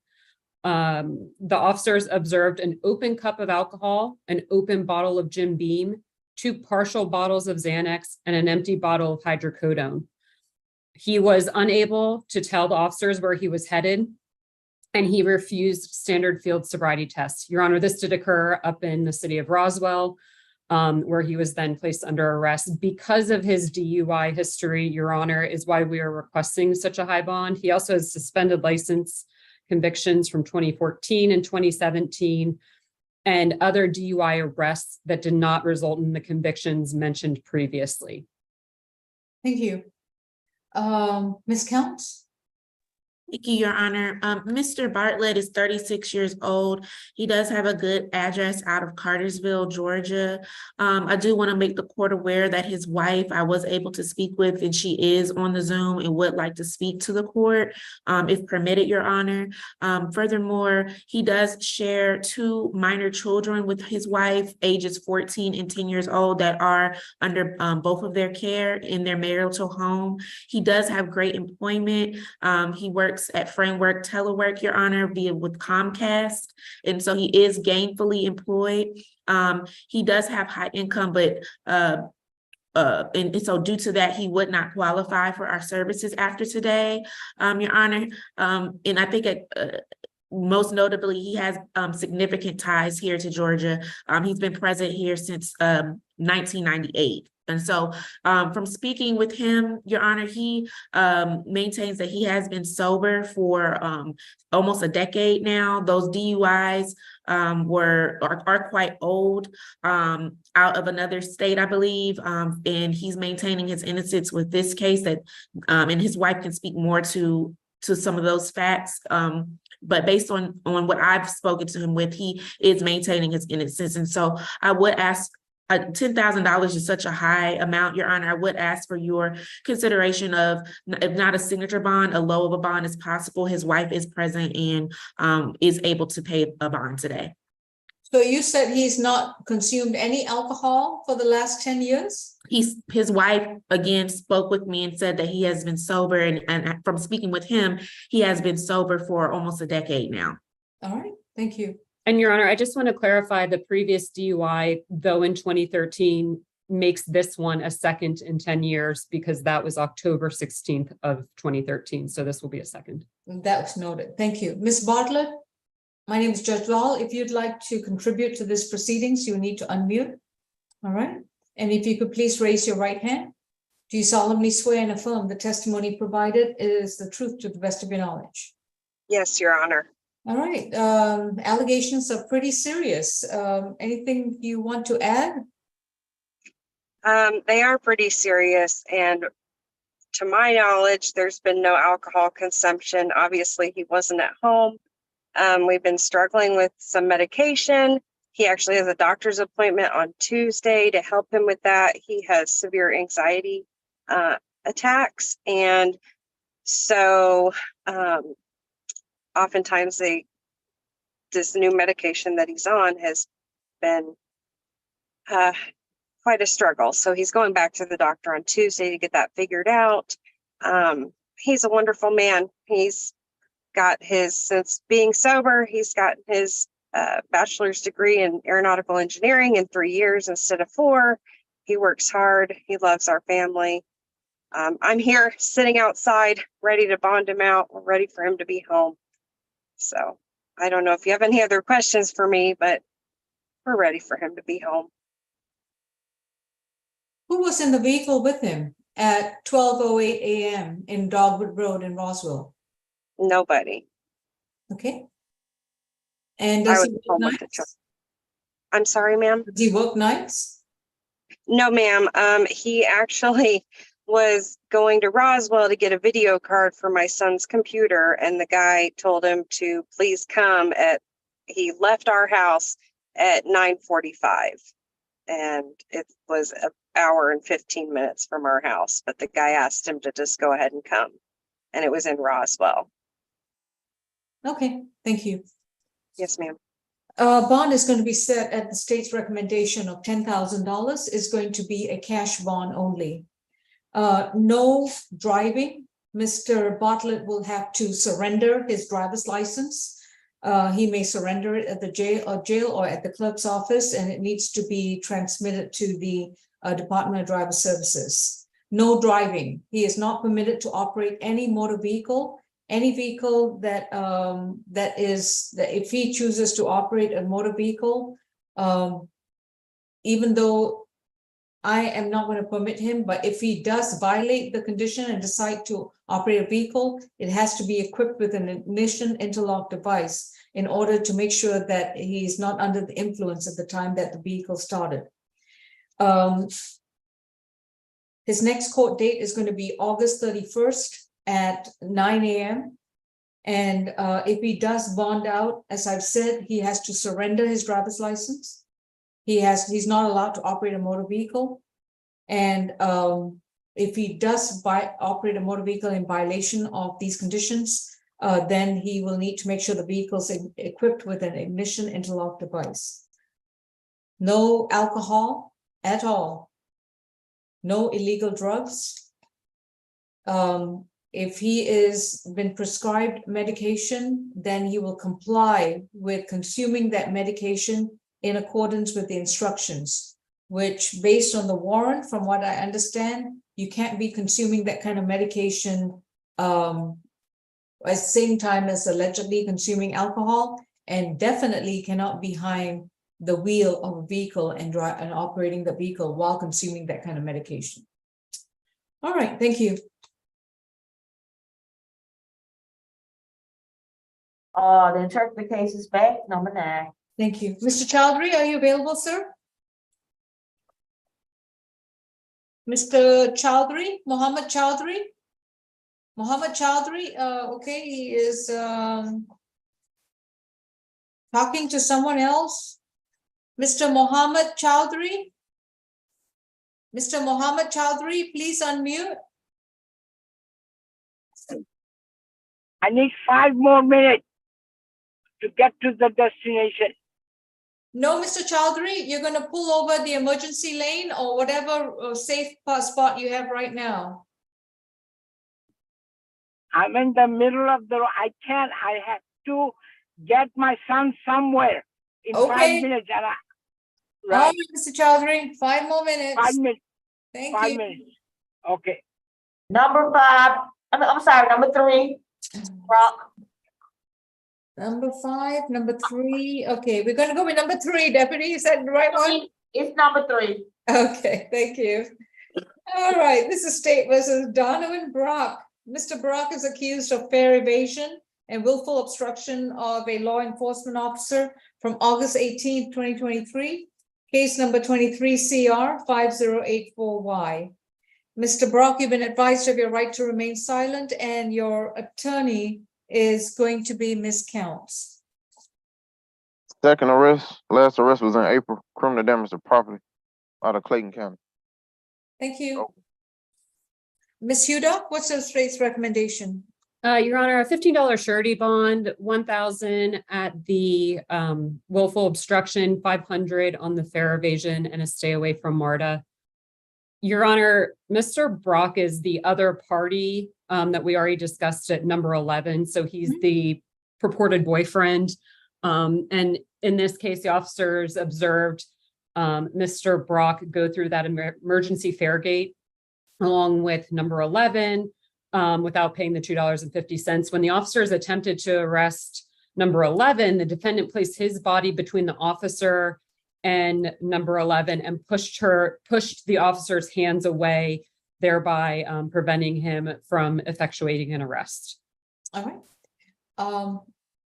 The officers observed an open cup of alcohol, an open bottle of Jim Beam, 2 partial bottles of Xanax, and an empty bottle of hydrocodone. He was unable to tell the officers where he was headed, and he refused standard field sobriety tests. Your Honor, this did occur up in the city of Roswell, where he was then placed under arrest. Because of his DUI history, Your Honor, is why we are requesting such a high bond. He also has suspended license convictions from 2014 and 2017, and other DUI arrests that did not result in the convictions mentioned previously. Thank you. Ms. Counts? Thank you, Your Honor. Mr. Bartlett is 36 years old. He does have a good address out of Cartersville, Georgia. I do want to make the court aware that his wife I was able to speak with, and she is on the Zoom and would like to speak to the court, if permitted, Your Honor. Furthermore, he does share 2 minor children with his wife, ages 14 and 10 years old, that are under both of their care in their marital home. He does have great employment. He works at Framework Telework, Your Honor, with Comcast. And so he is gainfully employed. He does have high income, but and so due to that, he would not qualify for our services after today, Your Honor. And I think most notably, he has significant ties here to Georgia. He's been present here since 1998. And so from speaking with him, Your Honor, he maintains that he has been sober for almost a decade now. Those DUIs are quite old, out of another state, I believe. And he's maintaining his innocence with this case that, and his wife can speak more to some of those facts. But based on what I've spoken to him with, he is maintaining his innocence. And so I would ask, $10,000 is such a high amount, Your Honor. I would ask for your consideration of, if not a signature bond, a low of a bond as possible. His wife is present and is able to pay a bond today. So you said he's not consumed any alcohol for the last 10 years? His wife, again, spoke with me and said that he has been sober, and from speaking with him, he has been sober for almost a decade now. All right, thank you. And Your Honor, I just want to clarify the previous DUI, though in 2013, makes this one a second in 10 years because that was October 16th of 2013. So this will be a second. That was noted. Thank you. Ms. Bartlett, my name is Judge Lal. If you'd like to contribute to this proceedings, you need to unmute. All right. And if you could please raise your right hand. Do you solemnly swear and affirm the testimony provided is the truth to the best of your knowledge? Yes, Your Honor. All right. Allegations are pretty serious. Anything you want to add? They are pretty serious, and to my knowledge, there's been no alcohol consumption. Obviously, he wasn't at home. We've been struggling with some medication. He actually has a doctor's appointment on Tuesday to help him with that. He has severe anxiety attacks, and so oftentimes this new medication that he's on has been quite a struggle. So he's going back to the doctor on Tuesday to get that figured out. He's a wonderful man. He's got since being sober, he's gotten his bachelor's degree in aeronautical engineering in 3 years instead of 4. He works hard. He loves our family. I'm here sitting outside, ready to bond him out, ready for him to be home. So I don't know if you have any other questions for me, but we're ready for him to be home. Who was in the vehicle with him at 12:08 a.m. in Dogwood Road in Roswell? Nobody. Okay. And does he work nights? I'm sorry, ma'am. Does he work nights? No, ma'am. He actually was going to Roswell to get a video card for my son's computer, and the guy told him to please come he left our house at 9:45, and it was an hour and 15 minutes from our house, but the guy asked him to just go ahead and come, and it was in Roswell. Okay, thank you. Yes, ma'am. Bond is going to be set at the state's recommendation of $10,000. Is going to be a cash bond only. No driving. Mr. Bartlett will have to surrender his driver's license. He may surrender it at the jail or at the clerk's office, and it needs to be transmitted to the Department of Driver Services. No driving. He is not permitted to operate any motor vehicle. Any vehicle that if he chooses to operate a motor vehicle, even though I am not going to permit him, but if he does violate the condition and decide to operate a vehicle, it has to be equipped with an ignition interlock device in order to make sure that he's not under the influence at the time that the vehicle started. His next court date is going to be August 31st at 9 a.m. And if he does bond out, as I've said, he has to surrender his driver's license. He's not allowed to operate a motor vehicle. And if he does operate a motor vehicle in violation of these conditions, then he will need to make sure the vehicle is equipped with an ignition interlock device. No alcohol at all. No illegal drugs. If he is been prescribed medication, then he will comply with consuming that medication in accordance with the instructions. which based on the warrant, from what I understand, you can't be consuming that kind of medication at the same time as allegedly consuming alcohol, and definitely cannot be behind the wheel of a vehicle and operating the vehicle while consuming that kind of medication. All right, thank you. The interpreter case is back, number 9. Thank you. Mr. Chowdhury, are you available, sir? Mr. Chowdhury, Mohammed Chowdhury? Mohammed Chowdhury, okay, he is talking to someone else. Mr. Mohammed Chowdhury? Mr. Mohammed Chowdhury, please unmute. I need 5 more minutes to get to the destination. No, Mr. Chowdhury, you're going to pull over the emergency lane or whatever safe spot you have right now. I'm in the middle of the road. I have to get my son somewhere in 5 minutes. And All right, Mr. Chowdhury, 5 more minutes. 5 minutes. Thank 5 you. minutes. Okay. Number 5, I'm sorry, number 3, Brock. Number 5, number 3. Okay, we're going to go with number 3, Deputy. Is that the right one? It's number 3. Okay, thank you. All right, this is State versus Donovan Brock. Mr. Brock is accused of fare evasion and willful obstruction of a law enforcement officer from August 18, 2023, case number 23 CR 5084Y. Mr. Brock, you've been advised of your right to remain silent, and your attorney is going to be Ms. Counts. Second arrest, last arrest was in April, criminal damage to property out of Clayton County. Thank you. Ms. Huda, what's the state's recommendation? Your Honor, a $15 surety bond, $1,000 at the willful obstruction, $500 on the fare evasion, and a stay away from MARTA. Your Honor, Mr. Brock is the other party that we already discussed at number 11. So he's the purported boyfriend. And in this case, the officers observed Mr. Brock go through that emergency fare gate along with number 11 without paying the $2.50. When the officers attempted to arrest number 11, the defendant placed his body between the officer and number 11 and pushed the officer's hands away, thereby preventing him from effectuating an arrest. All right.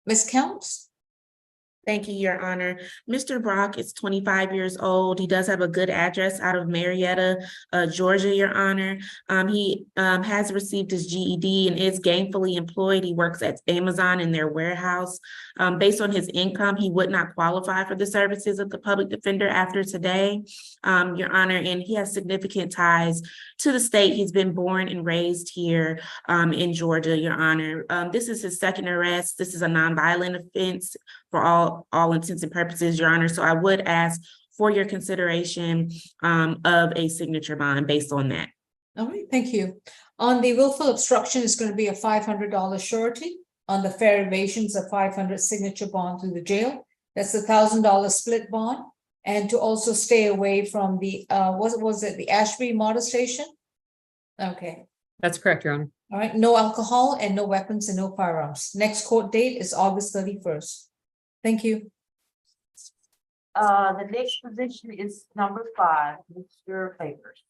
Ms. Counts? Thank you, Your Honor. Mr. Brock is 25 years old. He does have a good address out of Marietta, Georgia, Your Honor. He has received his GED and is gainfully employed. He works at Amazon in their warehouse. Based on his income, he would not qualify for the services of the public defender after today, Your Honor, and he has significant ties to the state. He's been born and raised here in Georgia, Your Honor. This is his second arrest. This is a nonviolent offense for all intents and purposes, Your Honor. So I would ask for your consideration of a signature bond based on that. All right, thank you. On the willful obstruction is going to be a $500 surety. On the fare evasions, a $500 signature bond through the jail. That's a $1,000 split bond. And to also stay away from the, was it the Ashby Motor Station? Okay. That's correct, Your Honor. All right, no alcohol and no weapons and no firearms. Next court date is August 31st. Thank you. The next position is number 5, Mr. Favors.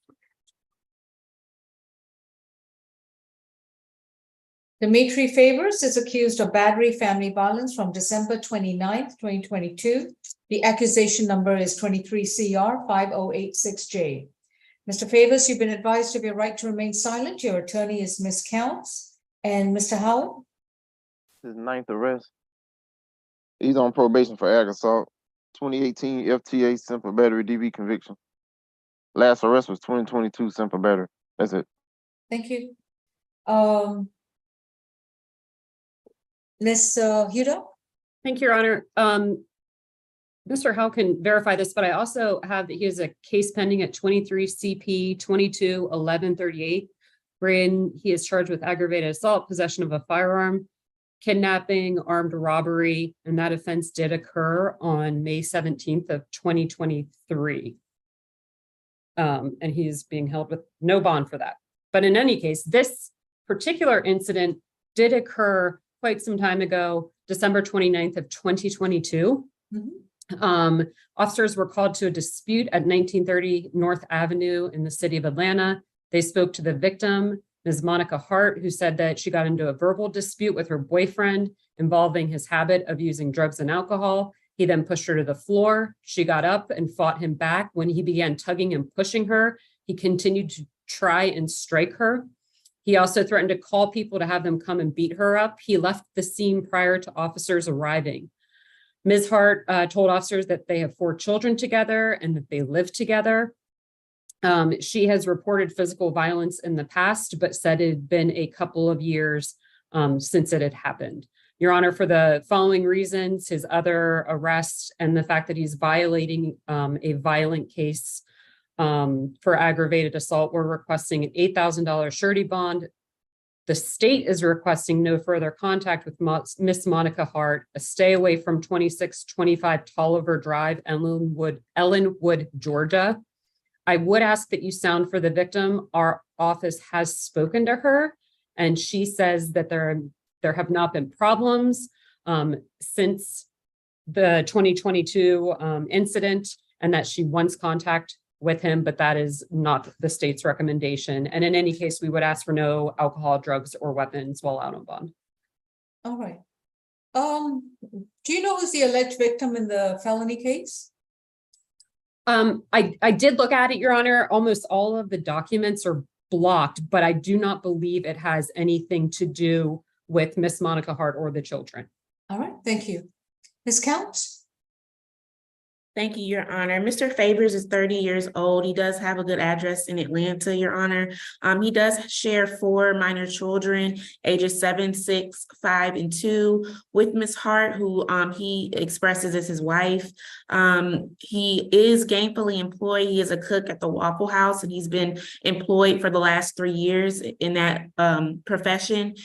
Dimitri Favors is accused of battery family violence from December 29th, 2022. The accusation number is 23 CR 5086J. Mr. Favors, you've been advised of your right to remain silent. Your attorney is Ms. Counts. And Mr. Howard? His 9th arrest. He's on probation for ag assault. 2018 FTA simple battery DV conviction. Last arrest was 2022 simple battery. That's it. Thank you. Ms. Huda? Thank you, Your Honor. Mr. Howe can verify this, but I also have that he has a case pending at 23 CP 221138, wherein he is charged with aggravated assault, possession of a firearm, kidnapping, armed robbery, and that offense did occur on May 17th of 2023. And he's being held with no bond for that. But in any case, this particular incident did occur quite some time ago, December 29th of 2022. Officers were called to a dispute at 1930 North Avenue in the city of Atlanta. They spoke to the victim, Ms. Monica Hart, who said that she got into a verbal dispute with her boyfriend involving his habit of using drugs and alcohol. He then pushed her to the floor. She got up and fought him back. When he began tugging and pushing her, he continued to try and strike her. He also threatened to call people to have them come and beat her up. He left the scene prior to officers arriving. Ms. Hart told officers that they have 4 children together and that they live together. She has reported physical violence in the past, but said it had been a couple of years since it had happened. Your Honor, for the following reasons, his other arrests and the fact that he's violating a violent case for aggravated assault, we're requesting an $8,000 surety bond. The state is requesting no further contact with Miss Monica Hart, a stay away from 2625 Tolliver Drive, Ellenwood, Georgia. I would ask that you sound for the victim. Our office has spoken to her, and she says that there have not been problems since the 2022 incident, and that she wants contact with him, but that is not the state's recommendation. And in any case, we would ask for no alcohol, drugs, or weapons while out on bond. All right. Do you know who's the alleged victim in the felony case? I did look at it, Your Honor. Almost all of the documents are blocked, but I do not believe it has anything to do with Miss Monica Hart or the children. All right, thank you. Ms. Counts? Thank you, Your Honor. Mr. Favors is 30 years old. He does have a good address in Atlanta, Your Honor. He does share 4 minor children, ages 7, 6, 5, and 2, with Ms. Hart, who he expresses as his wife. He is gainfully employed. He is a cook at the Waffle House, and he's been employed for the last 3 years in that profession.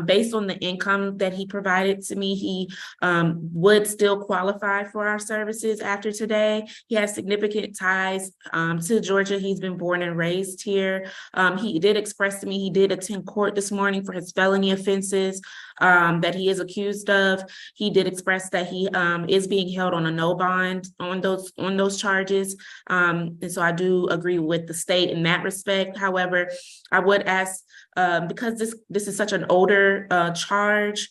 Based on the income that he provided to me, he would still qualify for our services after today. He has significant ties to Georgia. He's been born and raised here. He did express to me he did attend court this morning for his felony offenses that he is accused of. He did express that he is being held on a no bond on those charges. And so I do agree with the state in that respect. However, I would ask, because this is such an older charge,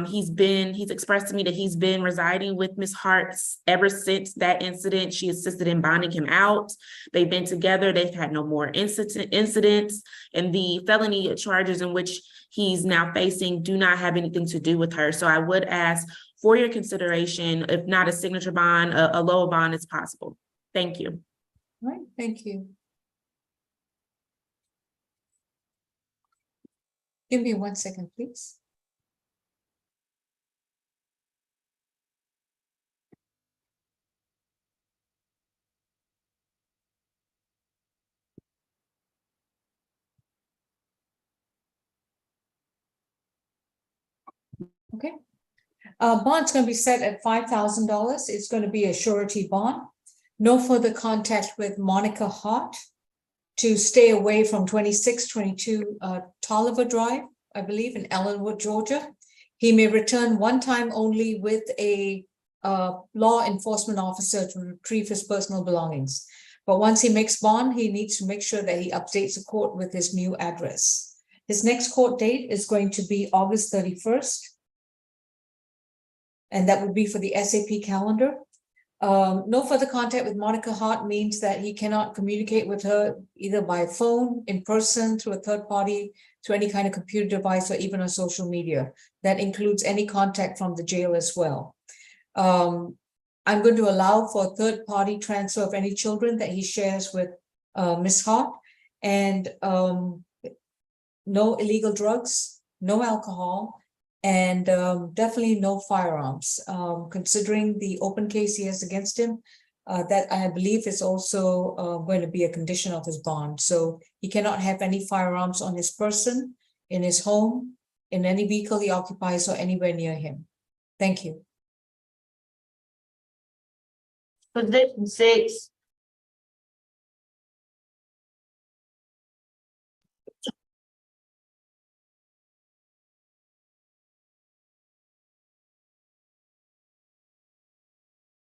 he's expressed to me that he's been residing with Ms. Hart ever since that incident. She assisted in bonding him out. They've been together. They've had no more incidents, and the felony charges in which he's now facing do not have anything to do with her. So I would ask for your consideration, if not a signature bond, a lower bond is possible. Thank you. All right, thank you. Give me 1 second, please. Okay. Bond's going to be set at $5,000. It's going to be a surety bond. No further contact with Monica Hart, to stay away from 2622 Tolliver Drive, I believe, in Ellenwood, Georgia. He may return one time only with a law enforcement officer to retrieve his personal belongings. But once he makes bond, he needs to make sure that he updates the court with his new address. His next court date is going to be August 31st. And that would be for the SAP calendar. No further contact with Monica Hart means that he cannot communicate with her either by phone, in person, through a third party, through any kind of computer device, or even on social media. That includes any contact from the jail as well. I'm going to allow for a third party transfer of any children that he shares with Ms. Hart, and no illegal drugs, no alcohol, and definitely no firearms. Considering the open case he has against him, that I believe is also going to be a condition of his bond. So he cannot have any firearms on his person, in his home, in any vehicle he occupies, or anywhere near him. Thank you. Position 6.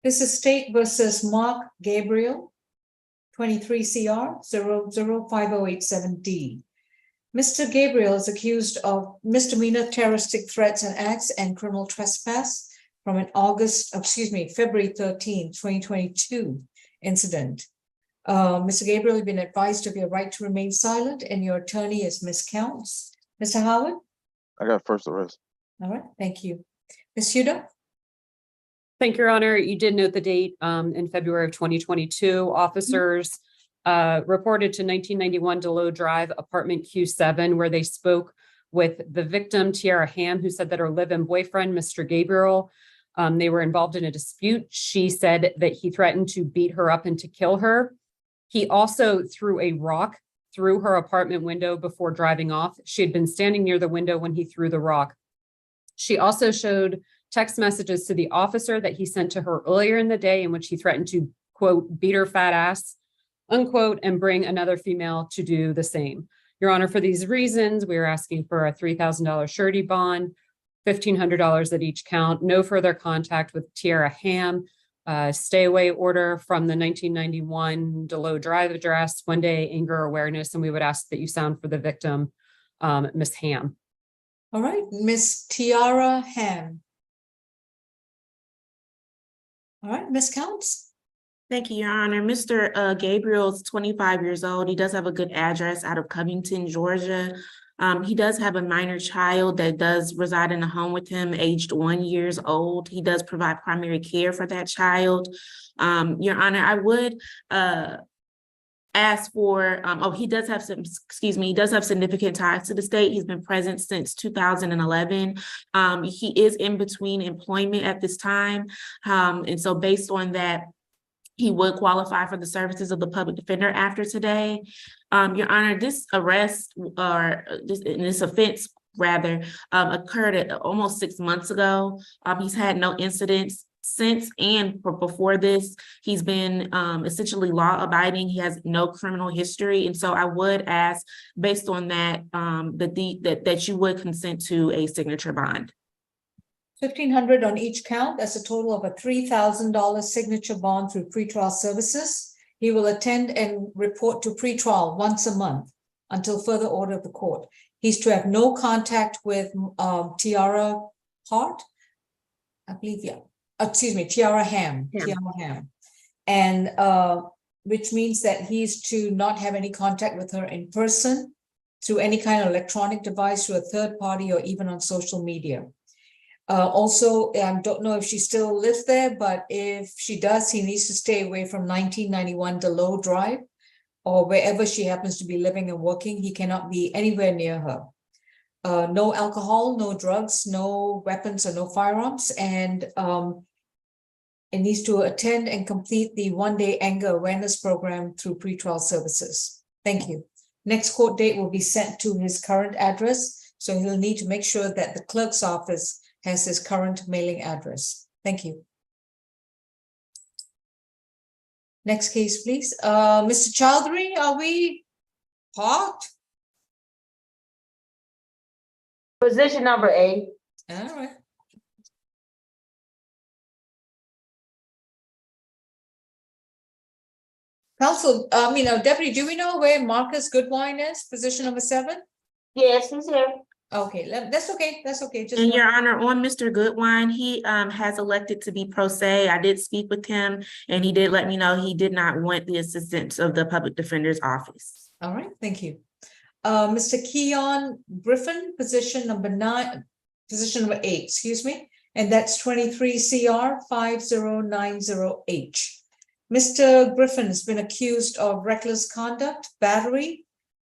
This is State versus Mark Gabriel, 23 CR 005087D. Mr. Gabriel is accused of misdemeanor terroristic threats and acts and criminal trespass from an February 13, 2022 incident. Mr. Gabriel, you've been advised of your right to remain silent, and your attorney is Ms. Counts. Mr. Howard? I got first arrest. All right, thank you. Ms. Huda? Thank you, Your Honor. You did note the date in February of 2022. Officers reported to 1991 Delow Drive, apartment Q7, where they spoke with the victim, Tiara Ham, who said that her live-in boyfriend, Mr. Gabriel, they were involved in a dispute. She said that he threatened to beat her up and to kill her. He also threw a rock through her apartment window before driving off. She had been standing near the window when he threw the rock. She also showed text messages to the officer that he sent to her earlier in the day in which he threatened to, quote, beat her fat ass, unquote, and bring another female to do the same. Your Honor, for these reasons, we are asking for a $3,000 surety bond, $1,500 at each count, no further contact with Tiara Ham, stay away order from the 1991 Delow Drive address, one-day anger awareness, and we would ask that you sound for the victim, Ms. Ham. All right, Ms. Tiara Ham. All right, Ms. Counts. Thank you, Your Honor. Mr. Gabriel is 25 years old. He does have a good address out of Covington, Georgia. He does have a minor child that does reside in a home with him, aged 1 year old. He does provide primary care for that child. Your Honor, I would ask for, he does have significant ties to the state. He's been present since 2011. He is in between employment at this time. And so based on that, he would qualify for the services of the public defender after today. Your Honor, this arrest or this offense rather occurred almost 6 months ago. He's had no incidents since and before this. He's been essentially law abiding. He has no criminal history. And so I would ask, based on that, that you would consent to a signature bond. $1,500 on each count. That's a total of a $3,000 signature bond through pretrial services. He will attend and report to pretrial once a month until further order of the court. He's to have no contact with Tiara Hart, I believe, yeah. Tiara Ham. Yeah. Tiara Ham. And which means that he's to not have any contact with her in person, through any kind of electronic device, through a third party, or even on social media. Also, I don't know if she still lives there, but if she does, he needs to stay away from 1991 Delow Drive, or wherever she happens to be living and working. He cannot be anywhere near her. No alcohol, no drugs, no weapons, or no firearms, and it needs to attend and complete the one-day anger awareness program through pretrial services. Thank you. Next court date will be sent to his current address, so he'll need to make sure that the clerk's office has his current mailing address. Thank you. Next case, please. Mr. Chowdhury, are we hot? Position number 8. All right. Counsel, Deputy, do we know where Marcus Goodwine is? Position number 7? Yes, he's here. Okay, that's okay. That's okay. Just And Your Honor, on Mr. Goodwine, he has elected to be pro se. I did speak with him, and he did let me know he did not want the assistance of the public defender's office. all right. Thank you. Mr. Keon Griffin, position number 8, excuse me, and that's 23 CR 5090H. Mr. Griffin has been accused of reckless conduct, battery,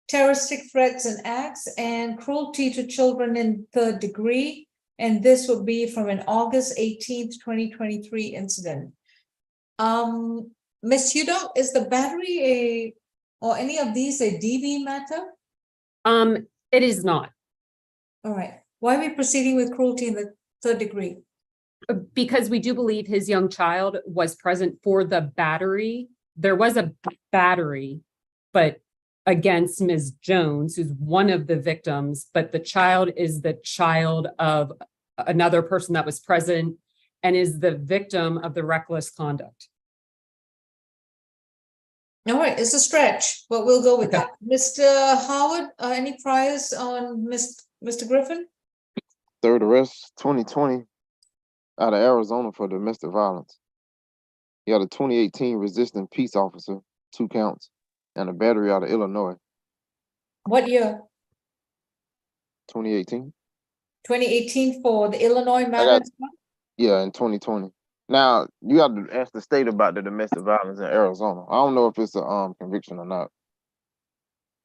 terroristic threats and acts, and cruelty to children in 3rd degree. And this will be from an August 18th, 2023 incident. Ms. Huda, is the battery or any of these a DV matter? It is not. All right. Why are we proceeding with cruelty in the 3rd degree? Because we do believe his young child was present for the battery. There was a battery, but against Ms. Jones, who's one of the victims, but the child is the child of another person that was present and is the victim of the reckless conduct. All right, it's a stretch, but we'll go with that. Mr. Howard, any priors on Mr. Griffin? Third arrest, 2020, out of Arizona for domestic violence. He had a 2018 resisting peace officer, 2 counts, and a battery out of Illinois, What year? 2018. 2018 for the Illinois matter? Yeah, in 2020. Now, you have to ask the state about the domestic violence in Arizona. I don't know if it's a conviction or not.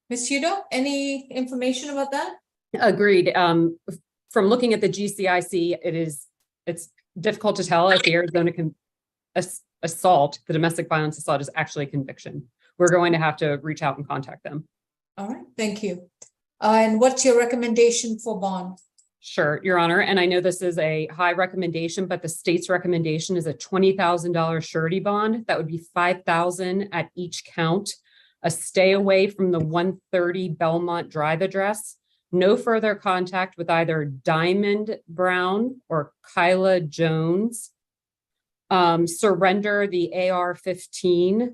Ms. Hudo, any information about that? Agreed. From looking at the GCIC, it's difficult to tell if the Arizona assault, the domestic violence assault, is actually a conviction. We're going to have to reach out and contact them. All right, thank you. And what's your recommendation for bond? Sure, Your Honor. And I know this is a high recommendation, but the state's recommendation is a $20,000 surety bond. That would be $5,000 at each count. A stay away from the 130 Belmont Drive address. No further contact with either Diamond Brown or Kyla Jones. Surrender the AR-15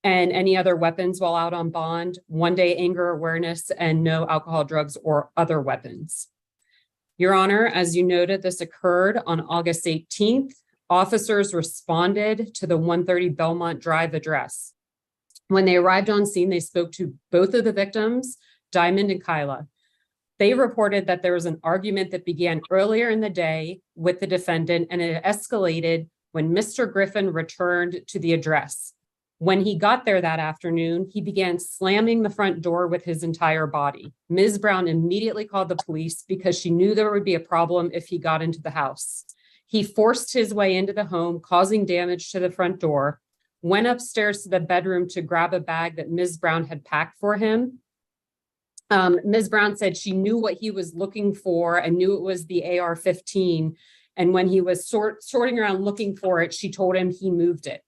and any other weapons while out on bond. 1-day anger awareness and no alcohol, drugs, or other weapons. Your Honor, as you noted, this occurred on August 18th. Officers responded to the 130 Belmont Drive address. When they arrived on scene, they spoke to both of the victims, Diamond and Kyla. They reported that there was an argument that began earlier in the day with the defendant, and it escalated when Mr. Griffin returned to the address. When he got there that afternoon, he began slamming the front door with his entire body. Ms. Brown immediately called the police because she knew there would be a problem if he got into the house. He forced his way into the home, causing damage to the front door, went upstairs to the bedroom to grab a bag that Ms. Brown had packed for him. Ms. Brown said she knew what he was looking for and knew it was the AR-15. And when he was sorting around looking for it, she told him he moved it.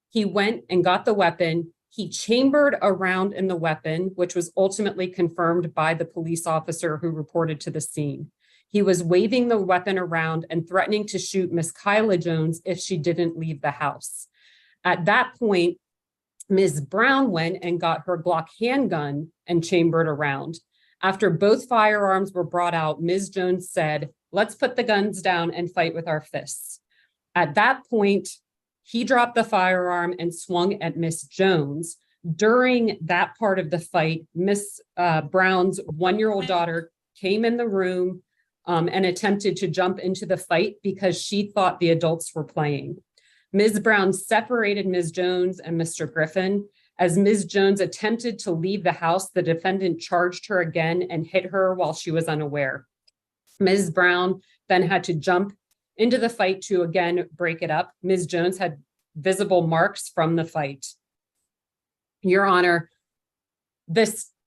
He went and got the weapon. He chambered around in the weapon, which was ultimately confirmed by the police officer who reported to the scene. He was waving the weapon around and threatening to shoot Miss Kyla Jones if she didn't leave the house. At that point, Ms. Brown went and got her Glock handgun and chambered around. After both firearms were brought out, Ms. Jones said, "Let's put the guns down and fight with our fists." At that point, he dropped the firearm and swung at Miss Jones. During that part of the fight, Miss Brown's 1-year-old daughter came in the room and attempted to jump into the fight because she thought the adults were playing. Ms. Brown separated Ms. Jones and Mr. Griffin. As Ms. Jones attempted to leave the house, the defendant charged her again and hit her while she was unaware. Ms. Brown then had to jump into the fight to again break it up. Ms. Jones had visible marks from the fight. Your Honor,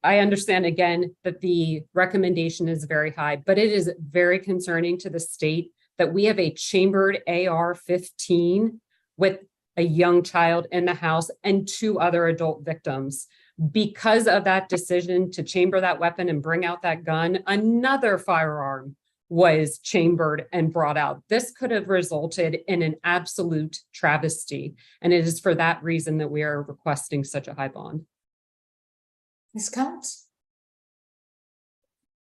I understand again that the recommendation is very high, but it is very concerning to the state that we have a chambered AR-15 with a young child in the house and 2 other adult victims. Because of that decision to chamber that weapon and bring out that gun, another firearm was chambered and brought out. This could have resulted in an absolute travesty. And it is for that reason that we are requesting such a high bond. Ms. Counts?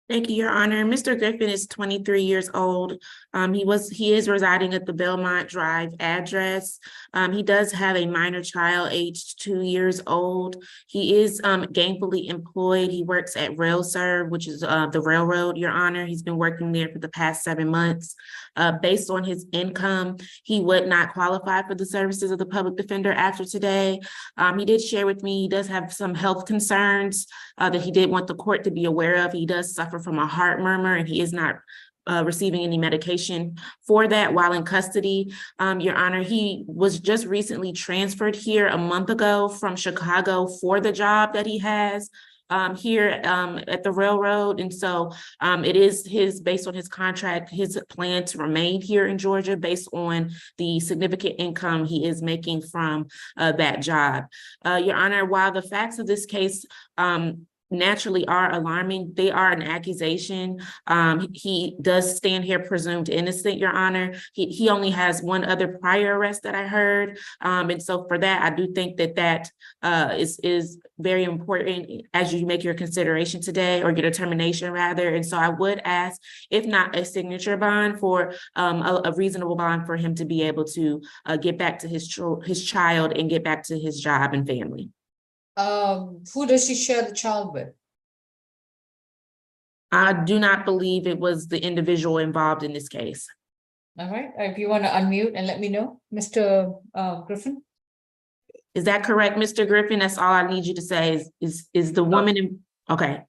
Thank you, Your Honor. Mr. Griffin is 23 years old. He is residing at the Belmont Drive address. He does have a minor child aged 2 years old. He is gainfully employed. He works at RailServe, which is the railroad, Your Honor. He's been working there for the past 7 months. Based on his income, he would not qualify for the services of the public defender after today. He did share with me he does have some health concerns that he did want the court to be aware of. He does suffer from a heart murmur, and he is not receiving any medication for that while in custody. Your Honor, he was just recently transferred here a month ago from Chicago for the job that he has here at the railroad. And so it is based on his contract, his plan to remain here in Georgia based on the significant income he is making from that job. Your Honor, while the facts of this case naturally are alarming. They are an accusation. He does stand here presumed innocent, Your Honor. He only has one other prior arrest that I heard. And so for that, I do think that is very important as you make your consideration today, or your determination rather. And so I would ask, if not a signature bond, for a reasonable bond for him to be able to get back to his child and get back to his job and family. Who does she share the child with? I do not believe it was the individual involved in this case. All right, if you want to unmute and let me know, Mr. Griffin. Is that correct, Mr. Griffin? That's all I need you to say is the woman in, okay.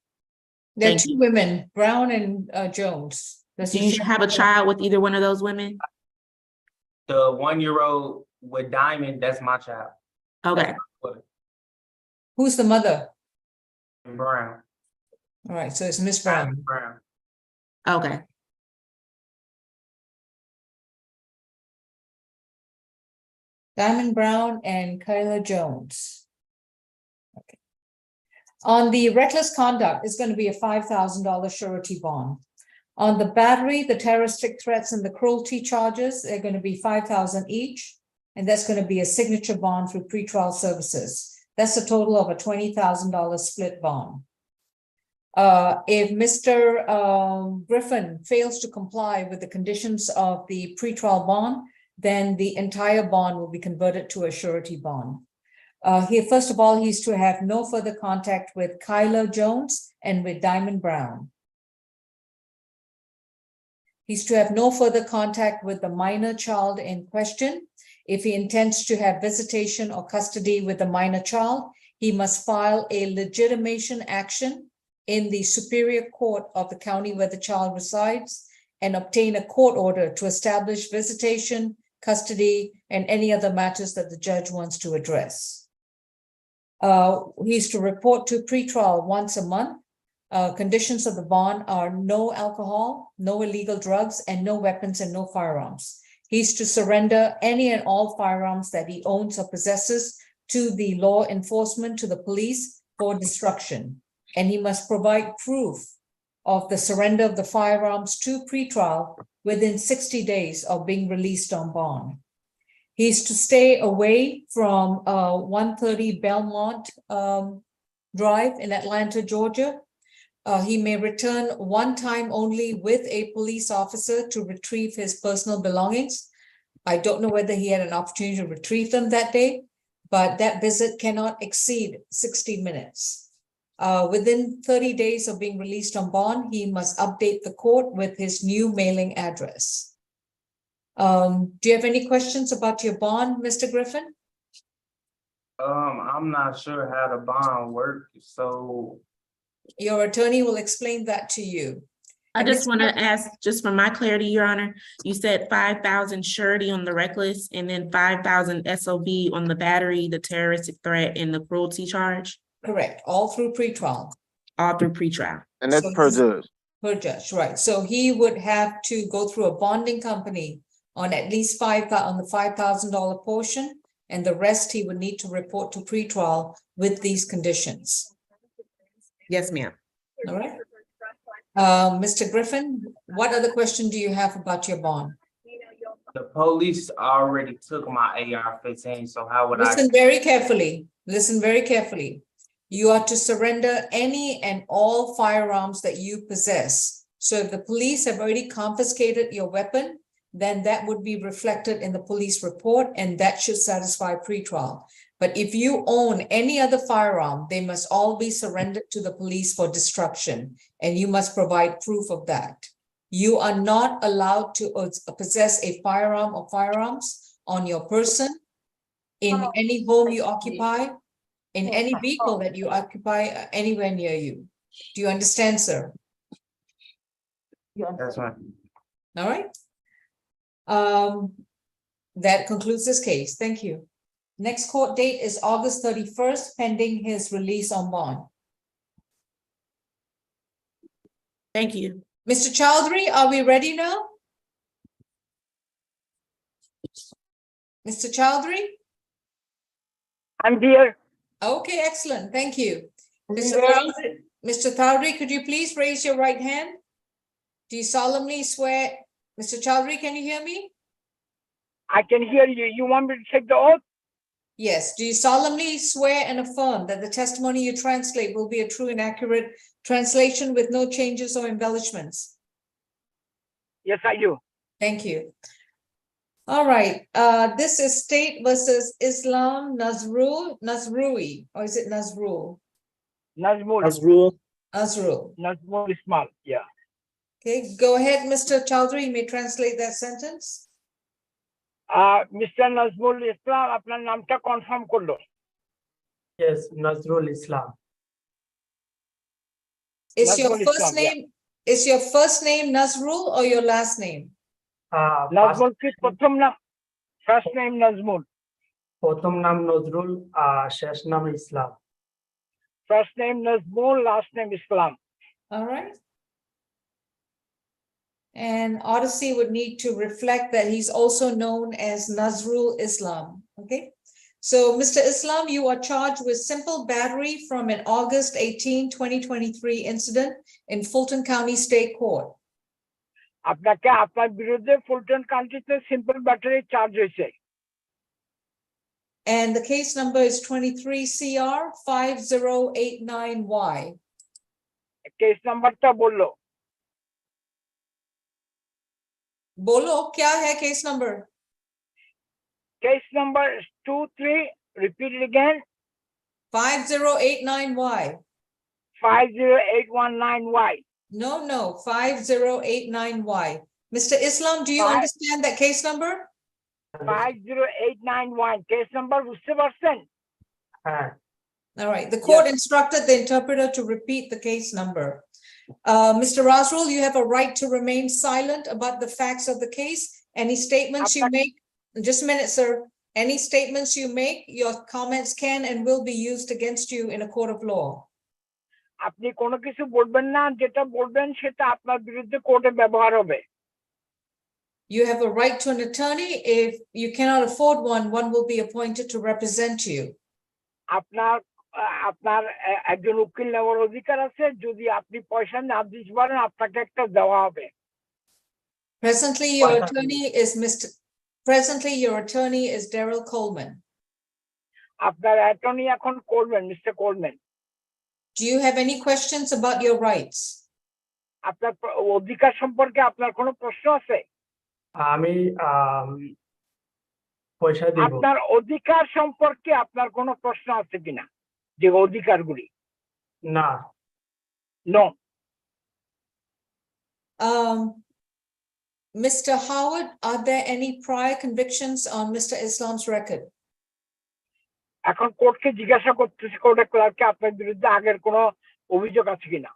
There are Thank two you. women, Brown and Jones. Does Do she you share- have a child with either one of those women? The 1-year-old with Diamond, that's my child. Okay. Who's the mother? Brown. All right, so it's Miss Brown. Brown. Okay. Diamond Brown and Kyla Jones. Okay. On the reckless conduct is going to be a $5,000 surety bond. On the battery, the terroristic threats and the cruelty charges, they're going to be $5,000 each. And that's going to be a signature bond through pretrial services. That's a total of a $20,000 split bond. If Mr. Griffin fails to comply with the conditions of the pretrial bond, then the entire bond will be converted to a surety bond. First of all, he's to have no further contact with Kyla Jones and with Diamond Brown. He's to have no further contact with the minor child in question. If he intends to have visitation or custody with the minor child, he must file a legitimation action in the Superior Court of the county where the child resides and obtain a court order to establish visitation, custody, and any other matters that the judge wants to address. He's to report to pretrial once a month. Conditions of the bond are no alcohol, no illegal drugs, and no weapons and no firearms. He's to surrender any and all firearms that he owns or possesses to the law enforcement, to the police for destruction. And he must provide proof of the surrender of the firearms to pretrial within 60 days of being released on bond. He's to stay away from 130 Belmont Drive in Atlanta, Georgia. He may return one time only with a police officer to retrieve his personal belongings. I don't know whether he had an opportunity to retrieve them that day, but that visit cannot exceed 60 minutes. Within 30 days of being released on bond, he must update the court with his new mailing address. Do you have any questions about your bond, Mr. Griffin? I'm not sure how the bond works, so. Your attorney will explain that to you. I just want to ask, just for my clarity, Your Honor, you said 5,000 surety on the reckless and then 5,000 SOB on the battery, the terroristic threat, and the cruelty charge? Correct, all through pretrial. All through pretrial. And that's So per this- judge. Per judge, right. So he would have to go through a bonding company on at least on the $5,000 portion, and the rest he would need to report to pretrial with these conditions. Yes, ma'am. All right. Mr. Griffin, what other question do you have about your bond? The police already took my AR-15, so how would I? Listen very carefully. Listen very carefully. You are to surrender any and all firearms that you possess. So if the police have already confiscated your weapon, then that would be reflected in the police report, and that should satisfy pretrial. But if you own any other firearm, they must all be surrendered to the police for destruction, and you must provide proof of that. You are not allowed to possess a firearm or firearms on your person, in any home you occupy, in any vehicle that you occupy anywhere near you. Do you understand, sir? That's right. All right. That concludes this case. Thank you. Next court date is August 31st, pending his release on bond. Thank you. Mr. Chowdhury, are we ready now? Mr. Chowdhury? I'm here. Okay, excellent. Thank you. Mr. ready? Chowdhury, Mr. Chowdhury, could you please raise your right hand? Do you solemnly swear? Mr. Chowdhury, can you hear me? I can hear you. You want me to take the oath? Yes. Do you solemnly swear and affirm that the testimony you translate will be a true and accurate translation with no changes or embellishments? Yes, I do. Thank you. All right. This is State versus Islam Nazrui, or is it Nazrul? Nazmul. Nazrul. Nazrul. Nazmul Ismail. Yeah. Okay, go ahead, Mr. Chowdhury. You may translate that sentence. Mr. Nazmul Islam, আপনার নামটা confirm করলো। Yes, Nazrul Islam. Is your Nazrul first Islam, yeah. name, is your first name Nazrul or your last name? Nazmul কি প্রথম নাম? First name Nazmul. প্রথম নাম নজরুল শেষ নাম ইসলাম। First name Nazmul, last name Islam. All right. And Odyssey would need to reflect that he's also known as Nazrul Islam. Okay. So, Mr. Islam, you are charged with simple battery from an August 18, 2023 incident in Fulton County State Court. আপনাকে আপনার বিরুদ্ধে Fulton কাউন্টিতে simple battery charge হয়েছে। And the case number is 23 CR 5089Y. Case নাম্বারটা বললো। Bolo, kya hai case number? Case number 23, repeat it again. 5089Y. 50819Y. No, 5089Y. Mr. Islam, do you understand that case number? 50891. Case number বুঝতে পারছেন? All right, the court instructed the interpreter to repeat the case number. Mr. Razrul, you have a right to remain silent about the facts of the case. Any statements you make, just a minute, sir. Any statements you make, your comments can and will be used against you in a court of law. আপনি কোনো কিছু বলবেন না, যেটা বলবেন সেটা আপনার বিরুদ্ধে কোর্টে ব্যবহার হবে। You have a right to an attorney. If you cannot afford one, one will be appointed to represent you. আপনার একজন উকিল নেওয়ার অধিকার আছে, যদি আপনি পয়সা না দিতে পারেন আপনাকে একটা দেওয়া হবে। Presently, your attorney is Daryl Coleman. আপনার অ্যাটর্নি এখন করবেন, mister Coleman. Do you have any questions about your rights? আপনার অধিকার সম্পর্কে আপনার কোনো প্রশ্ন আছে? আমি পয়সা দেব। আপনার অধিকার সম্পর্কে আপনার কোনো প্রশ্ন আছে কিনা, যে অধিকারগুলি? না। No. Mr. Howard, are there any prior convictions on Mr. Islam's record? এখন কোর্টকে জিজ্ঞাসা করতেছে, কোর্টের ক্লার্ককে, আপনার বিরুদ্ধে আগের কোনো অভিযোগ আছে কিনা?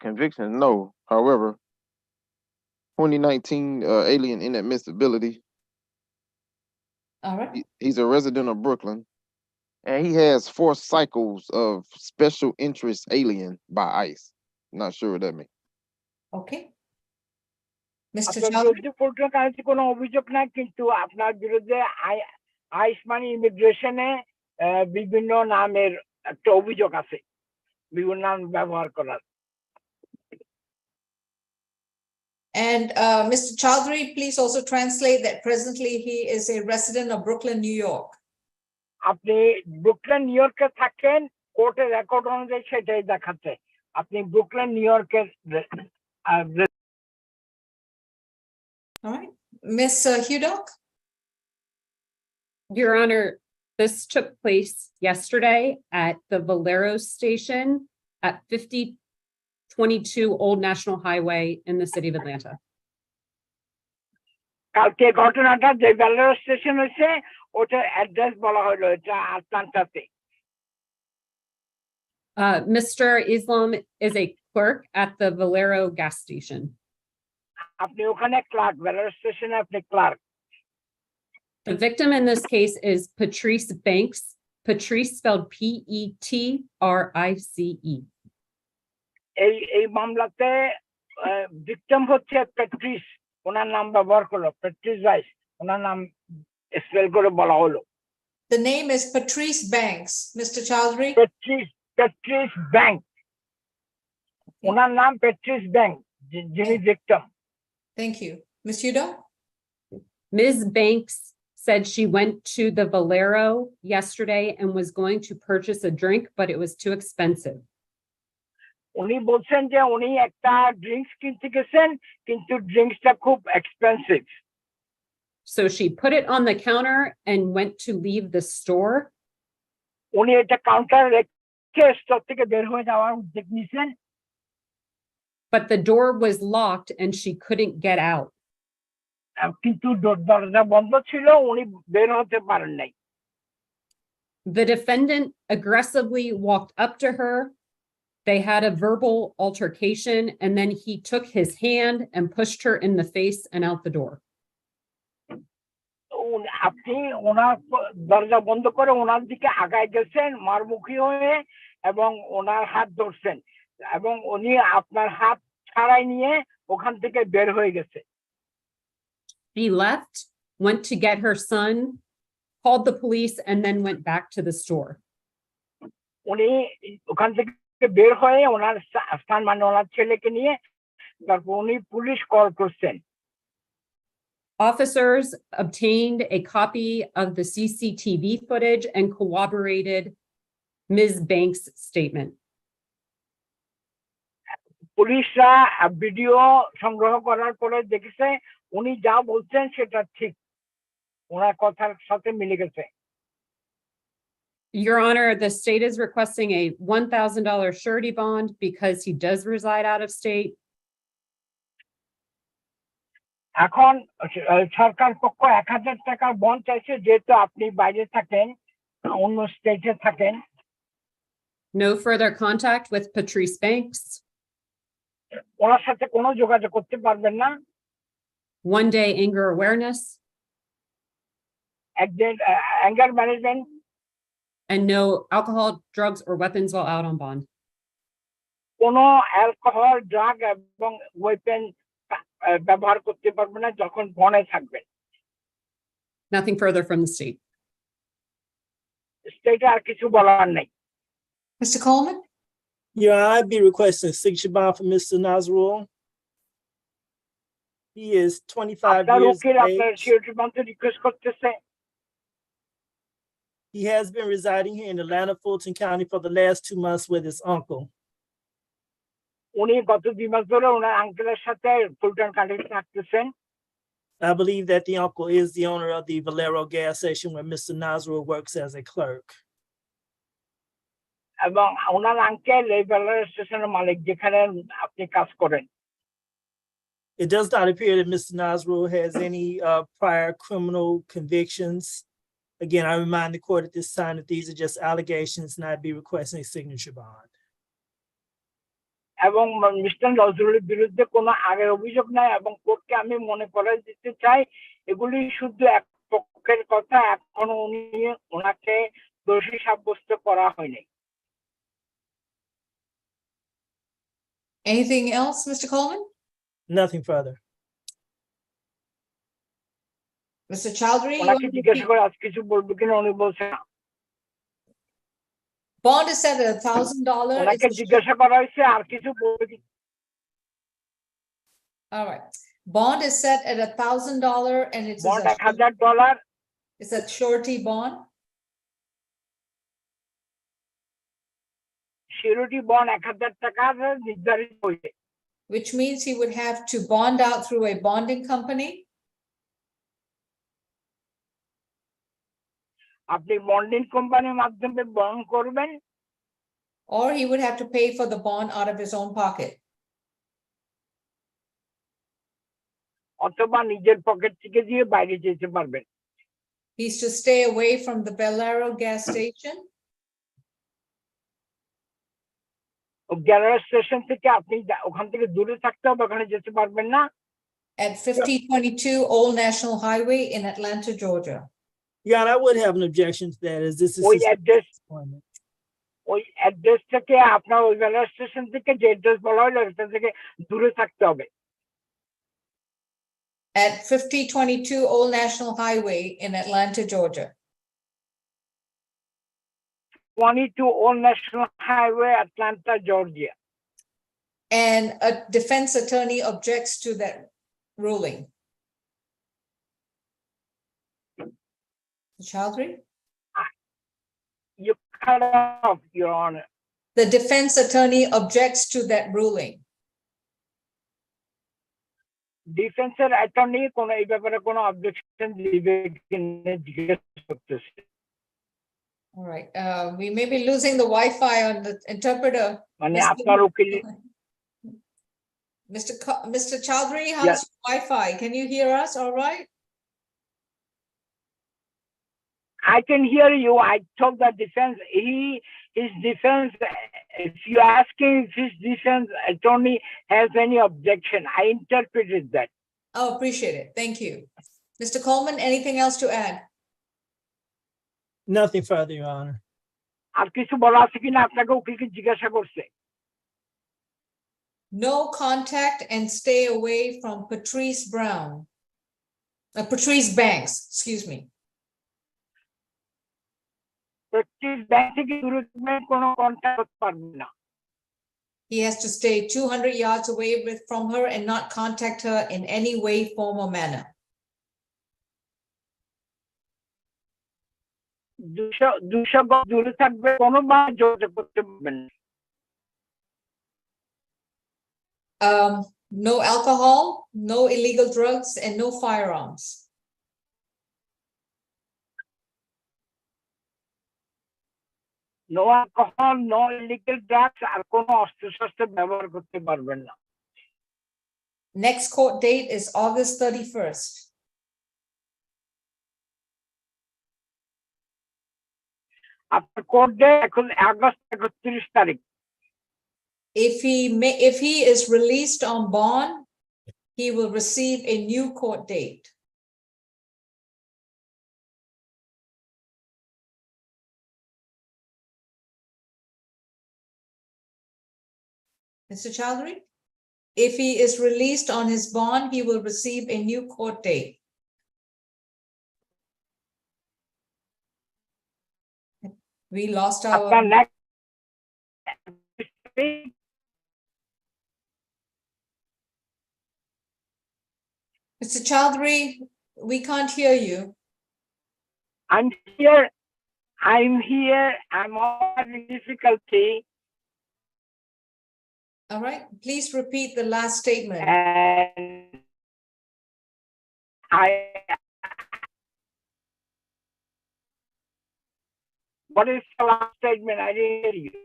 Conviction, no. However, 2019 alien inadmissibility. All right. He's a resident of Brooklyn, and he has 4 cycles of special interest alien by ICE. Not sure what that means. Okay. Mr. আপনার Chowdhury? বিরুদ্ধে ফুলটন কাউন্টিতে কোনো অভিযোগ নাই, কিন্তু আপনার বিরুদ্ধে আইস মানে ইমিগ্রেশনে বিভিন্ন নামের একটা অভিযোগ আছে, বিভিন্ন নাম ব্যবহার করার। And Mr. Chowdhury, please also translate that presently he is a resident of Brooklyn, New York. আপনি ব্রুকলিন নিউ ইয়র্কে থাকেন, কোর্টের রেকর্ড অনুযায়ী সেটাই দেখাচ্ছে আপনি ব্রুকলিন নিউ ইয়র্কের। All right. Ms. Hudock? Your Honor, this took place yesterday at the Valero station at 5022 Old National Highway in the city of Atlanta. কালকে ঘটনাটা যে ভ্যালেরো স্টেশন হয়েছে ওটার অ্যাড্রেস বলা হলো, এটা আটলান্টাতে। Mr. Islam is a clerk at the Valero gas station. আপনি ওখানে ক্লার্ক, ভ্যালেরো স্টেশনে আপনি clerk. The victim in this case is Patrice Banks. Patrice spelled P-E-T-R-I-C-E. এই মামলাতে ভিকটিম হচ্ছে প্যাট্রিস, ওনার নাম ব্যবহার করলো, প্যাট্রিস বাইস, ওনার নাম স্পেল করে বলা হলো। The name is Patrice Banks, Mr. Chowdhury. Patrice Banks. ওনার নাম প্যাট্রিস ব্যাংক, যিনি victim। Thank you. Ms. Yudo? Ms. Banks said she went to the Valero yesterday and was going to purchase a drink, but it was too expensive. উনি বলছেন যে উনি একটা drinks কিনতে গেছেন, কিন্তু ড্রিঙ্কসটা খুব expensive. So she put it on the counter and went to leave the store. উনি এটা কাউন্টার রেখে স্টোর থেকে বের হয়ে যাওয়ার উদ্যোগ নিয়েছেন। But the door was locked and she couldn't get out. কিন্তু দরজা বন্ধ ছিল, উনি বের হতে পারেন নাই। The defendant aggressively walked up to her. They had a verbal altercation, and then he took his hand and pushed her in the face and out the door. আপনি ওনার দরজা বন্ধ করে ওনার দিকে আগায় গেছেন মারমুখী হয়ে এবং ওনার হাত ধরছেন এবং উনি আপনার হাত ছাড়াই নিয়ে ওখান থেকে বের হয়ে গেছে। She left, went to get her son, called the police, and then went back to the store. উনি ওখান থেকে বের হয়ে ওনার স্থান মানে ওনার ছেলেকে নিয়ে তারপর উনি পুলিশ কল করছেন। Officers obtained a copy of the CCTV footage and corroborated Ms. Banks' statement. পুলিশরা ভিডিও সংগ্রহ করার পরে দেখেছে উনি যা বলছেন সেটা ঠিক, ওনার কথার সাথে মিলে গেছে। Your Honor, the state is requesting a $1,000 surety bond because he does reside out of state. এখন সরকার পক্ষ 1,000 টাকার বন্ড চাইছে, যেহেতু আপনি বাইরে থাকেন, অন্য স্টেটে থাকেন। No further contact with Patrice Banks. ওনার সাথে কোনো যোগাযোগ করতে পারবেন না। One day anger awareness. একদিন anger management. And no alcohol, drugs, or weapons while out on bond. কোনো অ্যালকোহল, ড্রাগ এবং ওয়েপন ব্যবহার করতে পারবে না যখন বনে থাকবেন। Nothing further from the state. স্টেটে আর কিছু বলার নেই। Mr. Coleman? Yeah, I'd be requesting a signature bond for Mr. Nazrul. He is 25 আপনার years উকিল of আপনার age. সিকিউরিটি বন্ড রিকোয়েস্ট করতেছে। He has been residing here in Atlanta, Fulton County for the last 2 months with his uncle. উনি গত 2 মাস ধরে ওনার আঙ্কেলের সাথে Fulton কান্ট্রিতে থাকতেছেন। I believe that the uncle is the owner of the Valero gas station where Mr. Nazrul works as a clerk. এবং ওনার uncle এই ভ্যালর স্টেশনের মালিক যেখানে আপনি কাজ করেন। It does not appear that Mr. Nazrul has any prior criminal convictions. Again, I remind the court at this time that these are just allegations and I'd be requesting a signature bond. এবং mister নজরুলের বিরুদ্ধে কোনো আগের অভিযোগ নাই এবং কোর্টকে আমি মনে করে দিতে চাই এগুলি শুধু এক পক্ষের কথা, এখনো উনি ওনাকে দোষী সাব্যস্ত করা হয়নি। Anything else, Mr. Coleman? Nothing further. Mr. Chowdhury? you ওনাকে want to জিজ্ঞাসা repeat? করে আজ কিছু বলবো কিনা, উনি বলছে না। Bond is set at $1,000. ওনাকে জিজ্ঞাসা করা হয়েছে আর কিছু বলবে কি। All right. Bond is set at $1,000 and it's bond $1,000। it's a surety bond. Security bond 1,000 টাকা নির্ধারিত হয়েছে। Which means he would have to bond out through a bonding company. আপনি বন্ডিং কোম্পানির মাধ্যমে বন্ড করবেন। Or he would have to pay for the bond out of his own pocket. অথবা নিজের pocket থেকে দিয়ে বাইরে যেতে পারবেন। He's to stay away from the Valero gas station. Garage station থেকে আপনি ওখান থেকে দূরে থাকতে হবে, ওখানে যেতে পারবেন না। At 5022 Old National Highway in Atlanta, Georgia. Yeah, and I would have an objection to that as this is ওই his অ্যাড্রেস appointment. ওই অ্যাড্রেস থেকে আপনার ওই গ্যারেজ স্টেশন থেকে যে অ্যাড্রেস বলা হলো ওটা থেকে দূরে থাকতে হবে। At 5022 Old National Highway in Atlanta, Georgia. 22 Old National Highway, Atlanta, Georgia. and a defense attorney objects to that ruling. Chowdhury? You cut off, Your Honor. The defense attorney objects to that ruling. ডিফেন্সের attorney কোন এই ব্যাপারে কোনো objection দিবে কিনা জিজ্ঞেস করতেছে। All right, we may be losing the Wi-Fi on the interpreter. মানে আপনার উকিল Mr. Chowdhury, how's your Wi-Fi? Can you hear us all right? I can hear you. I told the defense, his defense, if you're asking if his defense attorney has any objection, I interpreted that. Oh, appreciate it. Thank you. Mr. Coleman, anything else to add? Nothing further, Your Honor. আর কিছু বলা আছে কিনা আপনাকে উকিলকে জিজ্ঞাসা করছে? No contact and stay away from Patrice Banks, excuse me. Patrice Banks থেকে দূরে কোনো কন্ট্যাক্ট করতে পারবে না। He has to stay 200 yards away from her and not contact her in any way, form, or manner. 200 গজ দূরে থাকবে, কোনোভাবে যোগাযোগ করতে পারবেন না। No alcohol, no illegal drugs, and no firearms. No alcohol, no illegal drugs, আর কোনো অস্ত্র-শস্ত্র ব্যবহার করতে পারবেন না। Next court date is August 31st. আপনার কোর্ট ডেট এখন আগস্ট 31 তারিখ। If he is released on bond, he will receive a new court date. Mr. Chowdhury? If he is released on his bond, he will receive a new court date. We lost our. আপনার next Mr. Chowdhury, we can't hear you. I'm here. I'm having difficulty. All right, please repeat the last statement. And what is the last statement? I didn't hear you.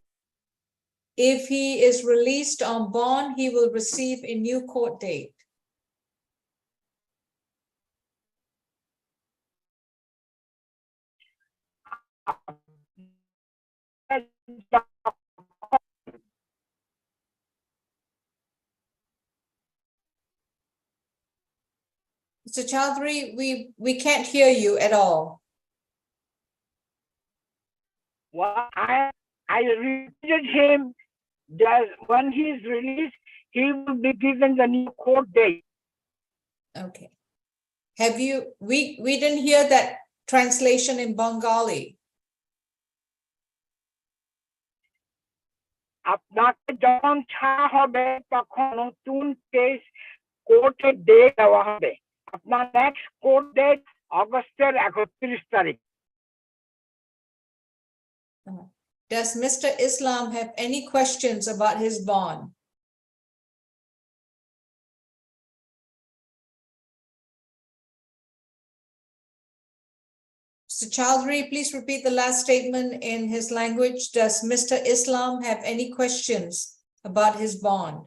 If he is released on bond, he will receive a new court date. Mr. Chowdhury, we can't hear you at all. Well, I repeated him that when he is released, he will be given the new court date. Okay. Have you, we didn't hear that translation in Bengali. আপনাকে যখন ছাড়া হবে তখন নতুন case কোর্টে date দেওয়া হবে। আপনার নেক্সট কোর্ট ডেট অগস্টের 31 তারিখ। Does Mr. Islam have any questions about his bond? Mr. Chowdhury, please repeat the last statement in his language. Does Mr. Islam have any questions about his bond?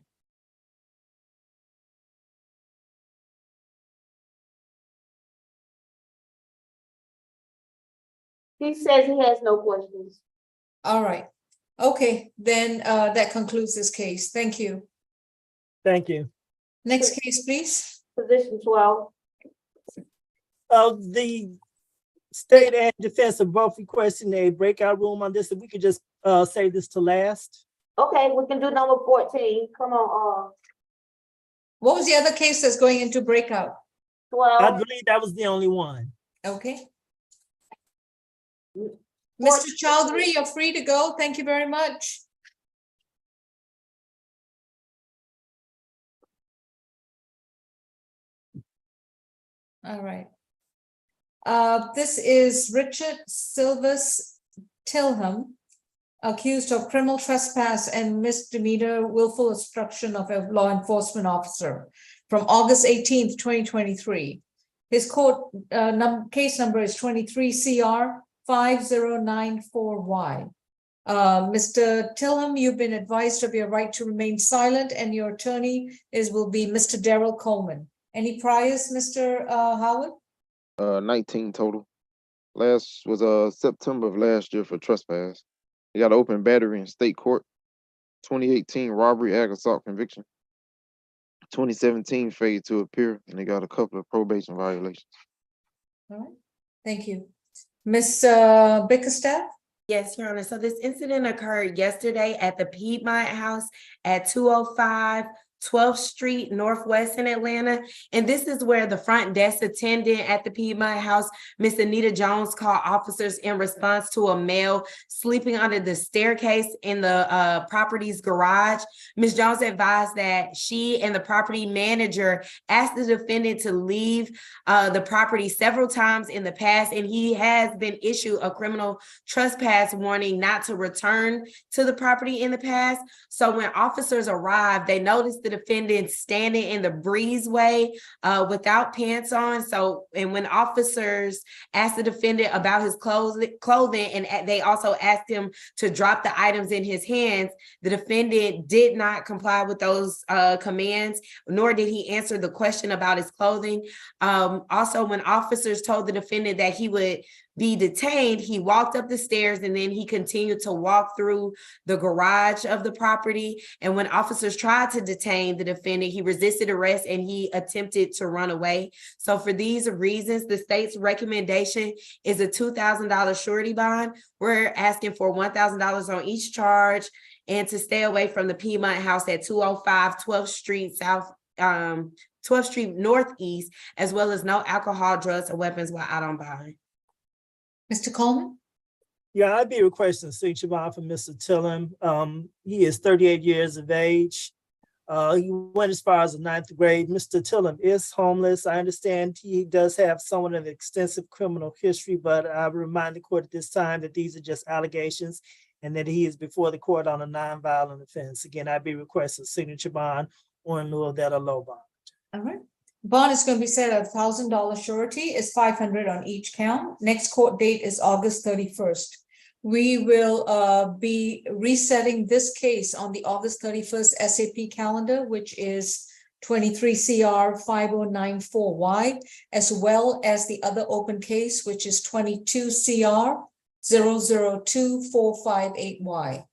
He says he has no questions. All right. Okay, then that concludes this case. Thank you. Thank you. Next case, please. Position 12. The state and defense are both requesting a breakout room on this. If we could just save this to last. Okay, we can do number 14. Come on, What was the other case that's going into breakout? 12. I believe that was the only one. Okay. Mr. Chowdhury, you're free to go. Thank you very much. All right. This is Richard Silvas Tilham, accused of criminal trespass and misdemeanor willful obstruction of a law enforcement officer from August 18th, 2023. His court case number is 23 CR 5094Y. Mr. Tilham, you've been advised of your right to remain silent, and your attorney will be Mr. Darrell Coleman. Any priors, Mr. Howard? 19 total. Last was September of last year for trespass. He got an open battery in state court. 2018 robbery, ag assault conviction. 2017 failed to appear, and they got a couple of probation violations. All right, thank you. Miss Bickerstaff? Yes, Your Honor. So this incident occurred yesterday at the Piedmont House at 205 12th Street Northwest in Atlanta. And this is where the front desk attendant at the Piedmont House, Miss Anita Jones, called officers in response to a male sleeping under the staircase in the property's garage. Ms. Jones advised that she and the property manager asked the defendant to leave the property several times in the past, and he has been issued a criminal trespass warning not to return to the property in the past. So when officers arrived, they noticed the defendant standing in the breezeway without pants on. And when officers asked the defendant about his clothing, and they also asked him to drop the items in his hands, the defendant did not comply with those commands, nor did he answer the question about his clothing. Also, when officers told the defendant that he would be detained, he walked up the stairs and then he continued to walk through the garage of the property. And when officers tried to detain the defendant, he resisted arrest and he attempted to run away. So for these reasons, the state's recommendation is a $2,000 surety bond. We're asking for $1,000 on each charge and to stay away from the Piedmont House at 205 12th Street South, 12th Street Northeast, as well as no alcohol, drugs, or weapons while out on bond. Mr. Coleman? Yeah, I'd be requesting a signature bond for Mr. Tilham. He is 38 years of age. He went as far as the 9th grade. Mr. Tilham is homeless. I understand he does have somewhat of an extensive criminal history, but I remind the court at this time that these are just allegations and that he is before the court on a nonviolent offense. Again, I'd be requesting a signature bond or in lieu of that, a low bond. All right. Bond is going to be set at $1,000 surety, is $500 on each count. Next court date is August 31st. We will be resetting this case on the August 31st SAP calendar, which is 23 CR 5094Y, as well as the other open case, which is 22 CR 002458Y.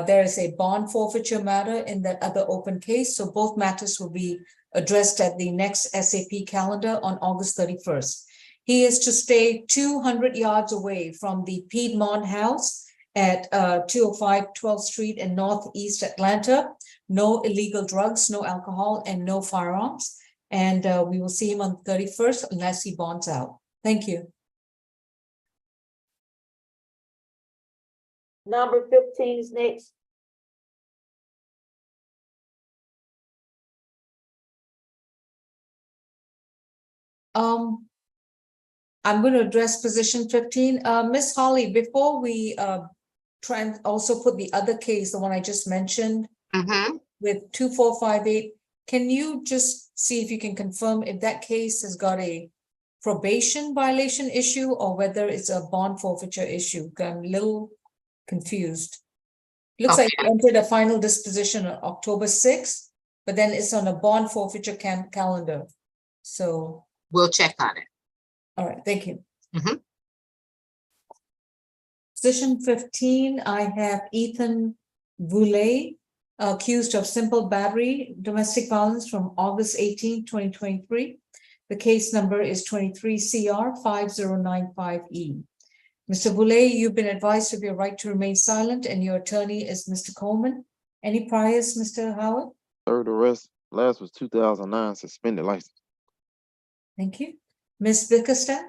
There is a bond forfeiture matter in that other open case, so both matters will be addressed at the next SAP calendar on August 31st. He is to stay 200 yards away from the Piedmont House at 205 12th Street in Northeast Atlanta. No illegal drugs, no alcohol, and no firearms. And we will see him on the 31st unless he bonds out. Thank you. Number 15 is next. I'm going to address position 15. Ms. Holly, before we try and also put the other case, the one I just mentioned with 2458, can you just see if you can confirm if that case has got a probation violation issue or whether it's a bond forfeiture issue? I'm a little confused. Looks like you entered a final disposition on October 6th, but then it's on a bond forfeiture calendar. So we'll check on it. All right, thank you. Position 15, I have Ethan Boulay, accused of simple battery, domestic violence from August 18, 2023. The case number is 23 CR 5095E. Mr. Boulay, you've been advised of your right to remain silent, and your attorney is Mr. Coleman. Any priors, Mr. Howard? Third arrest, last was 2009, suspended license. Thank you. Ms. Bickerstaff?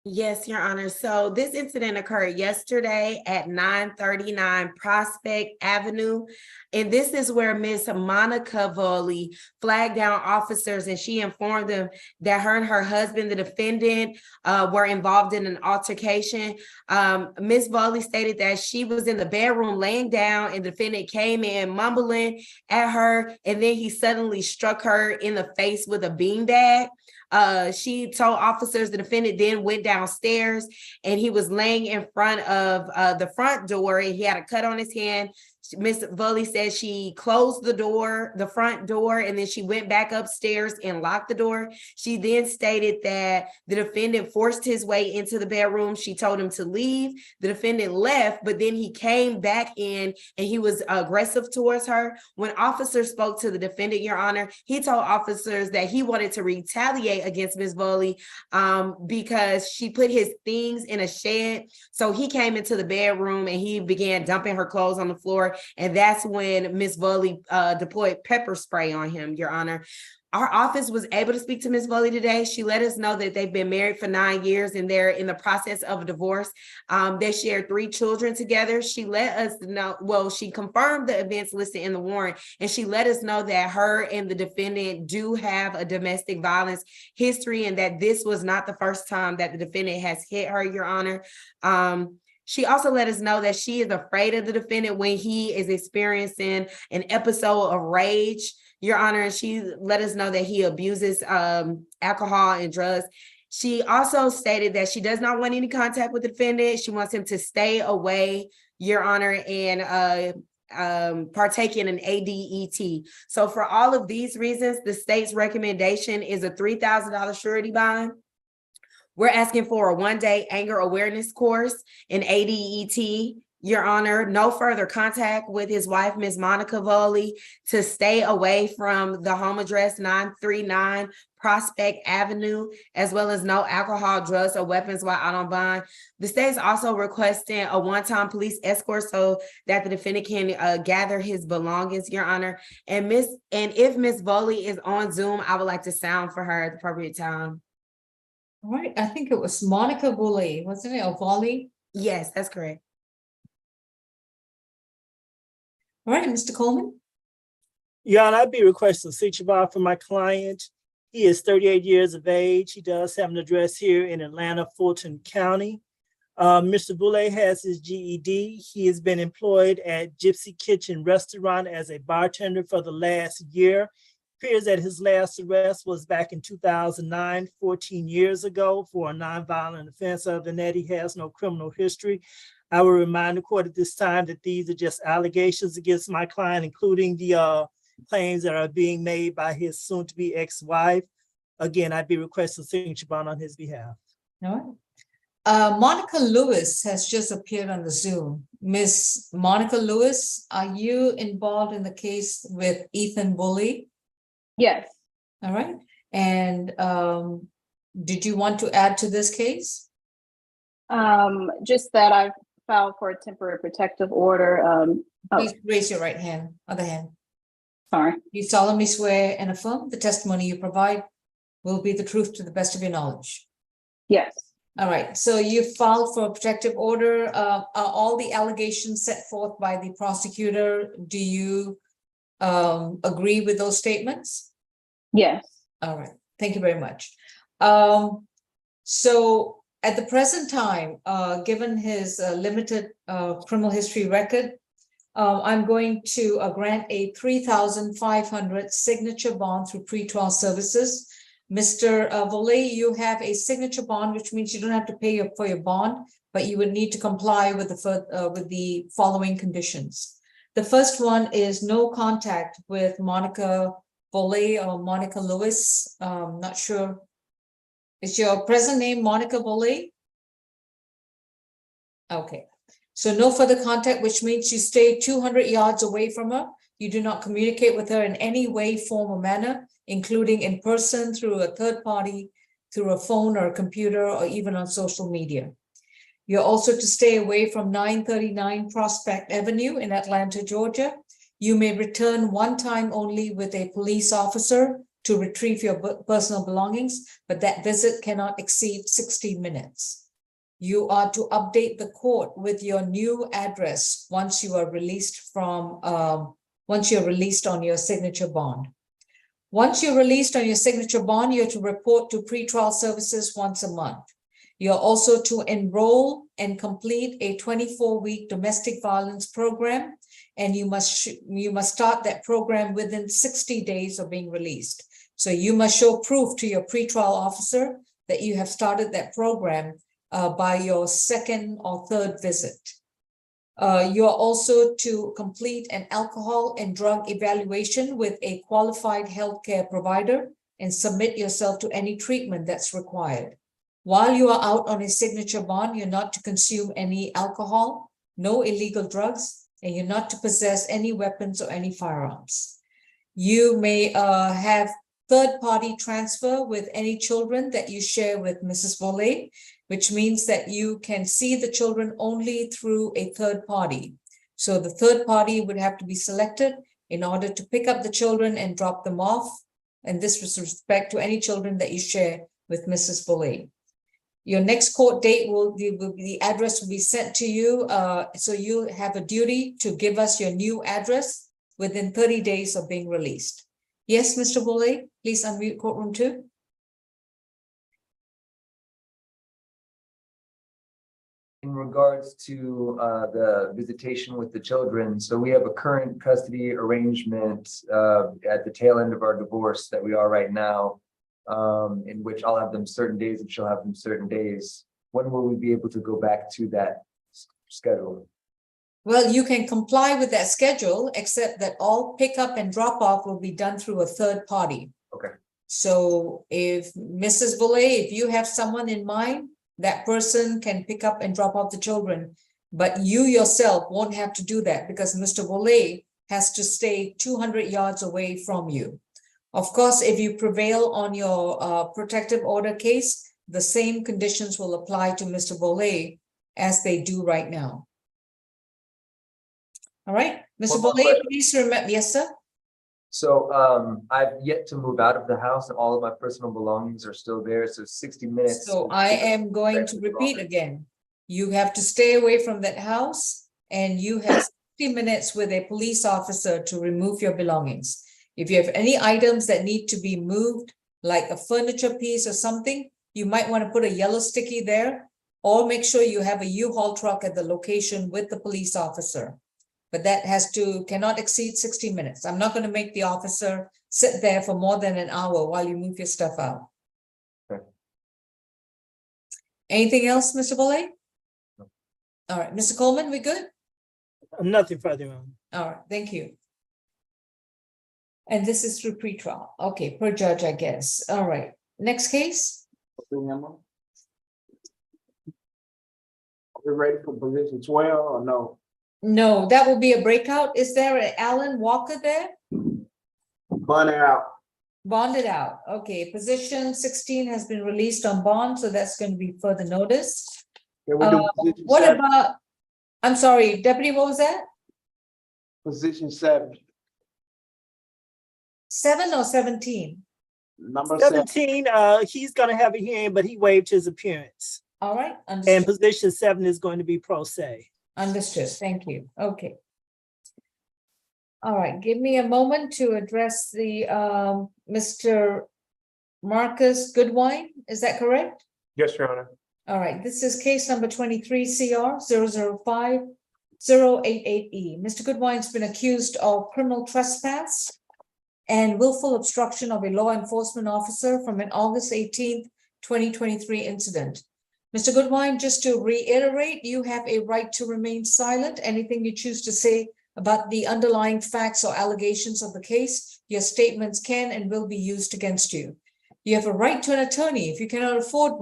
Yes, Your Honor. So this incident occurred yesterday at 939 Prospect Avenue. And this is where Miss Monica Voley flagged down officers, and she informed them that her and her husband, the defendant, were involved in an altercation. Miss Voley stated that she was in the bedroom laying down, and the defendant came in mumbling at her, and then he suddenly struck her in the face with a beanbag. She told officers the defendant then went downstairs, and he was laying in front of the front door, and he had a cut on his hand. Miss Voley said she closed the door, the front door, and then she went back upstairs and locked the door. She then stated that the defendant forced his way into the bedroom. She told him to leave. The defendant left, but then he came back in and he was aggressive towards her. When officers spoke to the defendant, Your Honor, he told officers that he wanted to retaliate against Miss Voley because she put his things in a shed. So he came into the bedroom and he began dumping her clothes on the floor. And that's when Ms. Voley deployed pepper spray on him, Your Honor. Our office was able to speak to Ms. Voley today. She let us know that they've been married for 9 years and they're in the process of a divorce. They shared 3 children together. She let us know, well, she confirmed the events listed in the warrant, and she let us know that her and the defendant do have a domestic violence history, and that this was not the first time that the defendant has hit her, Your Honor. She also let us know that she is afraid of the defendant when he is experiencing an episode of rage, Your Honor, and she let us know that he abuses alcohol and drugs. She also stated that she does not want any contact with the defendant. She wants him to stay away, Your Honor, and partake in an ADET. So for all of these reasons, the state's recommendation is a $3,000 surety bond. We're asking for a 1-day anger awareness course in ADET, Your Honor. No further contact with his wife, Ms. Monica Voley, to stay away from the home address 939 Prospect Avenue, as well as no alcohol, drugs, or weapons while out on bond. The state is also requesting a one-time police escort so that the defendant can gather his belongings, Your Honor. And if Ms. Voley is on Zoom, I would like to sound for her at the appropriate time. All right, I think it was Monica Voley, wasn't it, or Voley? Yes, that's correct. All right, Mr. Coleman. Your Honor, I'd be requesting a signature bond for my client. He is 38 years of age. He does have an address here in Atlanta, Fulton County. Mr. Boulay has his GED. He has been employed at Gypsy Kitchen Restaurant as a bartender for the last year. Appears that his last arrest was back in 2009, 14 years ago, for a nonviolent offense. Other than that, he has no criminal history. I will remind the court at this time that these are just allegations against my client, including the claims that are being made by his soon-to-be ex-wife. Again, I'd be requesting a signature bond on his behalf. All right. Monica Lewis has just appeared on the Zoom. Miss Monica Lewis, are you involved in the case with Ethan Bully? Yes. All right. And did you want to add to this case? Just that I've filed for a temporary protective order. Please raise your right hand, other hand. Sorry. You solemnly swear and affirm the testimony you provide will be the truth to the best of your knowledge. Yes. All right. So you filed for a protective order. Are all the allegations set forth by the prosecutor? Do you agree with those statements? Yes. All right. Thank you very much. So at the present time, given his limited criminal history record, I'm going to grant a 3,500 signature bond through pre-trial services. Mr. Voley, you have a signature bond, which means you don't have to pay for your bond, but you would need to comply with the following conditions. The first one is no contact with Monica Voley or Monica Lewis. Not sure. Is your present name Monica Voley? Okay. So no further contact, which means you stay 200 yards away from her. You do not communicate with her in any way, form, or manner, including in person, through a third party, through a phone or a computer, or even on social media. You're also to stay away from 939 Prospect Avenue in Atlanta, Georgia. You may return one time only with a police officer to retrieve your personal belongings, but that visit cannot exceed 60 minutes. You are to update the court with your new address once you are released from, once you're released on your signature bond. Once you're released on your signature bond, you're to report to pretrial services once a month. You're also to enroll and complete a 24-week domestic violence program, and you must start that program within 60 days of being released. So you must show proof to your pretrial officer that you have started that program by your second or third visit. You are also to complete an alcohol and drug evaluation with a qualified healthcare provider and submit yourself to any treatment that's required. While you are out on a signature bond, you're not to consume any alcohol, no illegal drugs, and you're not to possess any weapons or any firearms. You may have third-party transfer with any children that you share with Mrs. Volley, which means that you can see the children only through a third party. So the third party would have to be selected in order to pick up the children and drop them off. And this with respect to any children that you share with Mrs. Volley. Your next court date will be, the address will be sent to you. So you have a duty to give us your new address within 30 days of being released. Yes, Mr. Volley, please unmute courtroom 2. In regards to the visitation with the children, so we have a current custody arrangement at the tail end of our divorce that we are right now, in which I'll have them certain days and she'll have them certain days. When will we be able to go back to that schedule? Well, you can comply with that schedule, except that all pickup and drop off will be done through a third party. Okay. So if Mrs. Volley, if you have someone in mind, that person can pick up and drop off the children, but you yourself won't have to do that because Mr. Volley has to stay 200 yards away from you. Of course, if you prevail on your protective order case, the same conditions will apply to Mr. Volley as they do right now. All right, Mr. Volley, please remember, yes, sir? So I've yet to move out of the house and all of my personal belongings are still there. So 60 minutes. So I am going to repeat again. You have to stay away from that house and you have 60 minutes with a police officer to remove your belongings. If you have any items that need to be moved, like a furniture piece or something, you might want to put a yellow sticky there or make sure you have a U-Haul truck at the location with the police officer. But that cannot exceed 60 minutes. I'm not going to make the officer sit there for more than an hour while you move your stuff out. Okay. Anything else, Mr. Volley? No. All right, Mr. Coleman, we good? Nothing further on. All right, thank you. And this is through pretrial. Okay, per judge, I guess. All right, next case. Are we ready for position 12 or no? No, that will be a breakout. Is there an Alan Walker there? Bonded out. Bonded out. Okay, position 16 has been released on bond, so that's going to be further notice. Can we do position What 7? about, I'm sorry, Deputy, what was that? Position 7. 7 or 17? Number 7. 17, he's gonna have a hearing, but he waived his appearance. All right, And understood. position 7 is going to be pro se. Understood. Thank you. Okay. All right, give me a moment to address the Mr. Marcus Goodwine. Is that correct? Yes, Your Honor. All right, this is case number 23 CR 005-088E. Mr. Goodwine's been accused of criminal trespass and willful obstruction of a law enforcement officer from an August 18th, 2023 incident. Mr. Goodwine, just to reiterate, you have a right to remain silent. Anything you choose to say about the underlying facts or allegations of the case, your statements can and will be used against you. You have a right to an attorney. If you cannot afford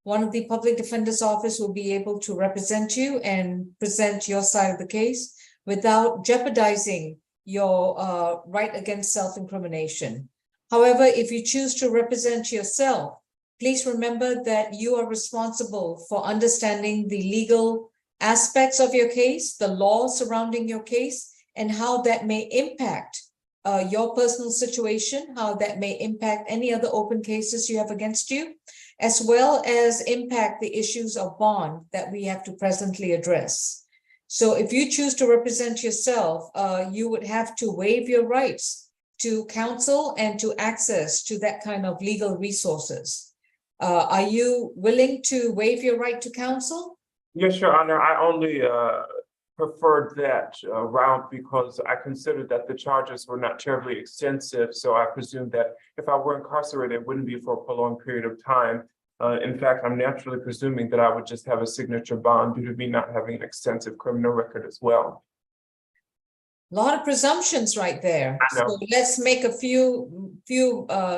one of the public defender's office will be able to represent you and present your side of the case without jeopardizing your right against self-incrimination. However, if you choose to represent yourself, please remember that you are responsible for understanding the legal aspects of your case, the law surrounding your case, and how that may impact your personal situation, how that may impact any other open cases you have against you, as well as impact the issues of bond that we have to presently address. So if you choose to represent yourself, you would have to waive your rights to counsel and to access to that kind of legal resources. Are you willing to waive your right to counsel? Yes, Your Honor, I only preferred that route because I considered that the charges were not terribly extensive. So I presumed that if I were incarcerated, it wouldn't be for a prolonged period of time. In fact, I'm naturally presuming that I would just have a signature bond due to me not having an extensive criminal record as well. A lot of presumptions right there. I know. So let's make a few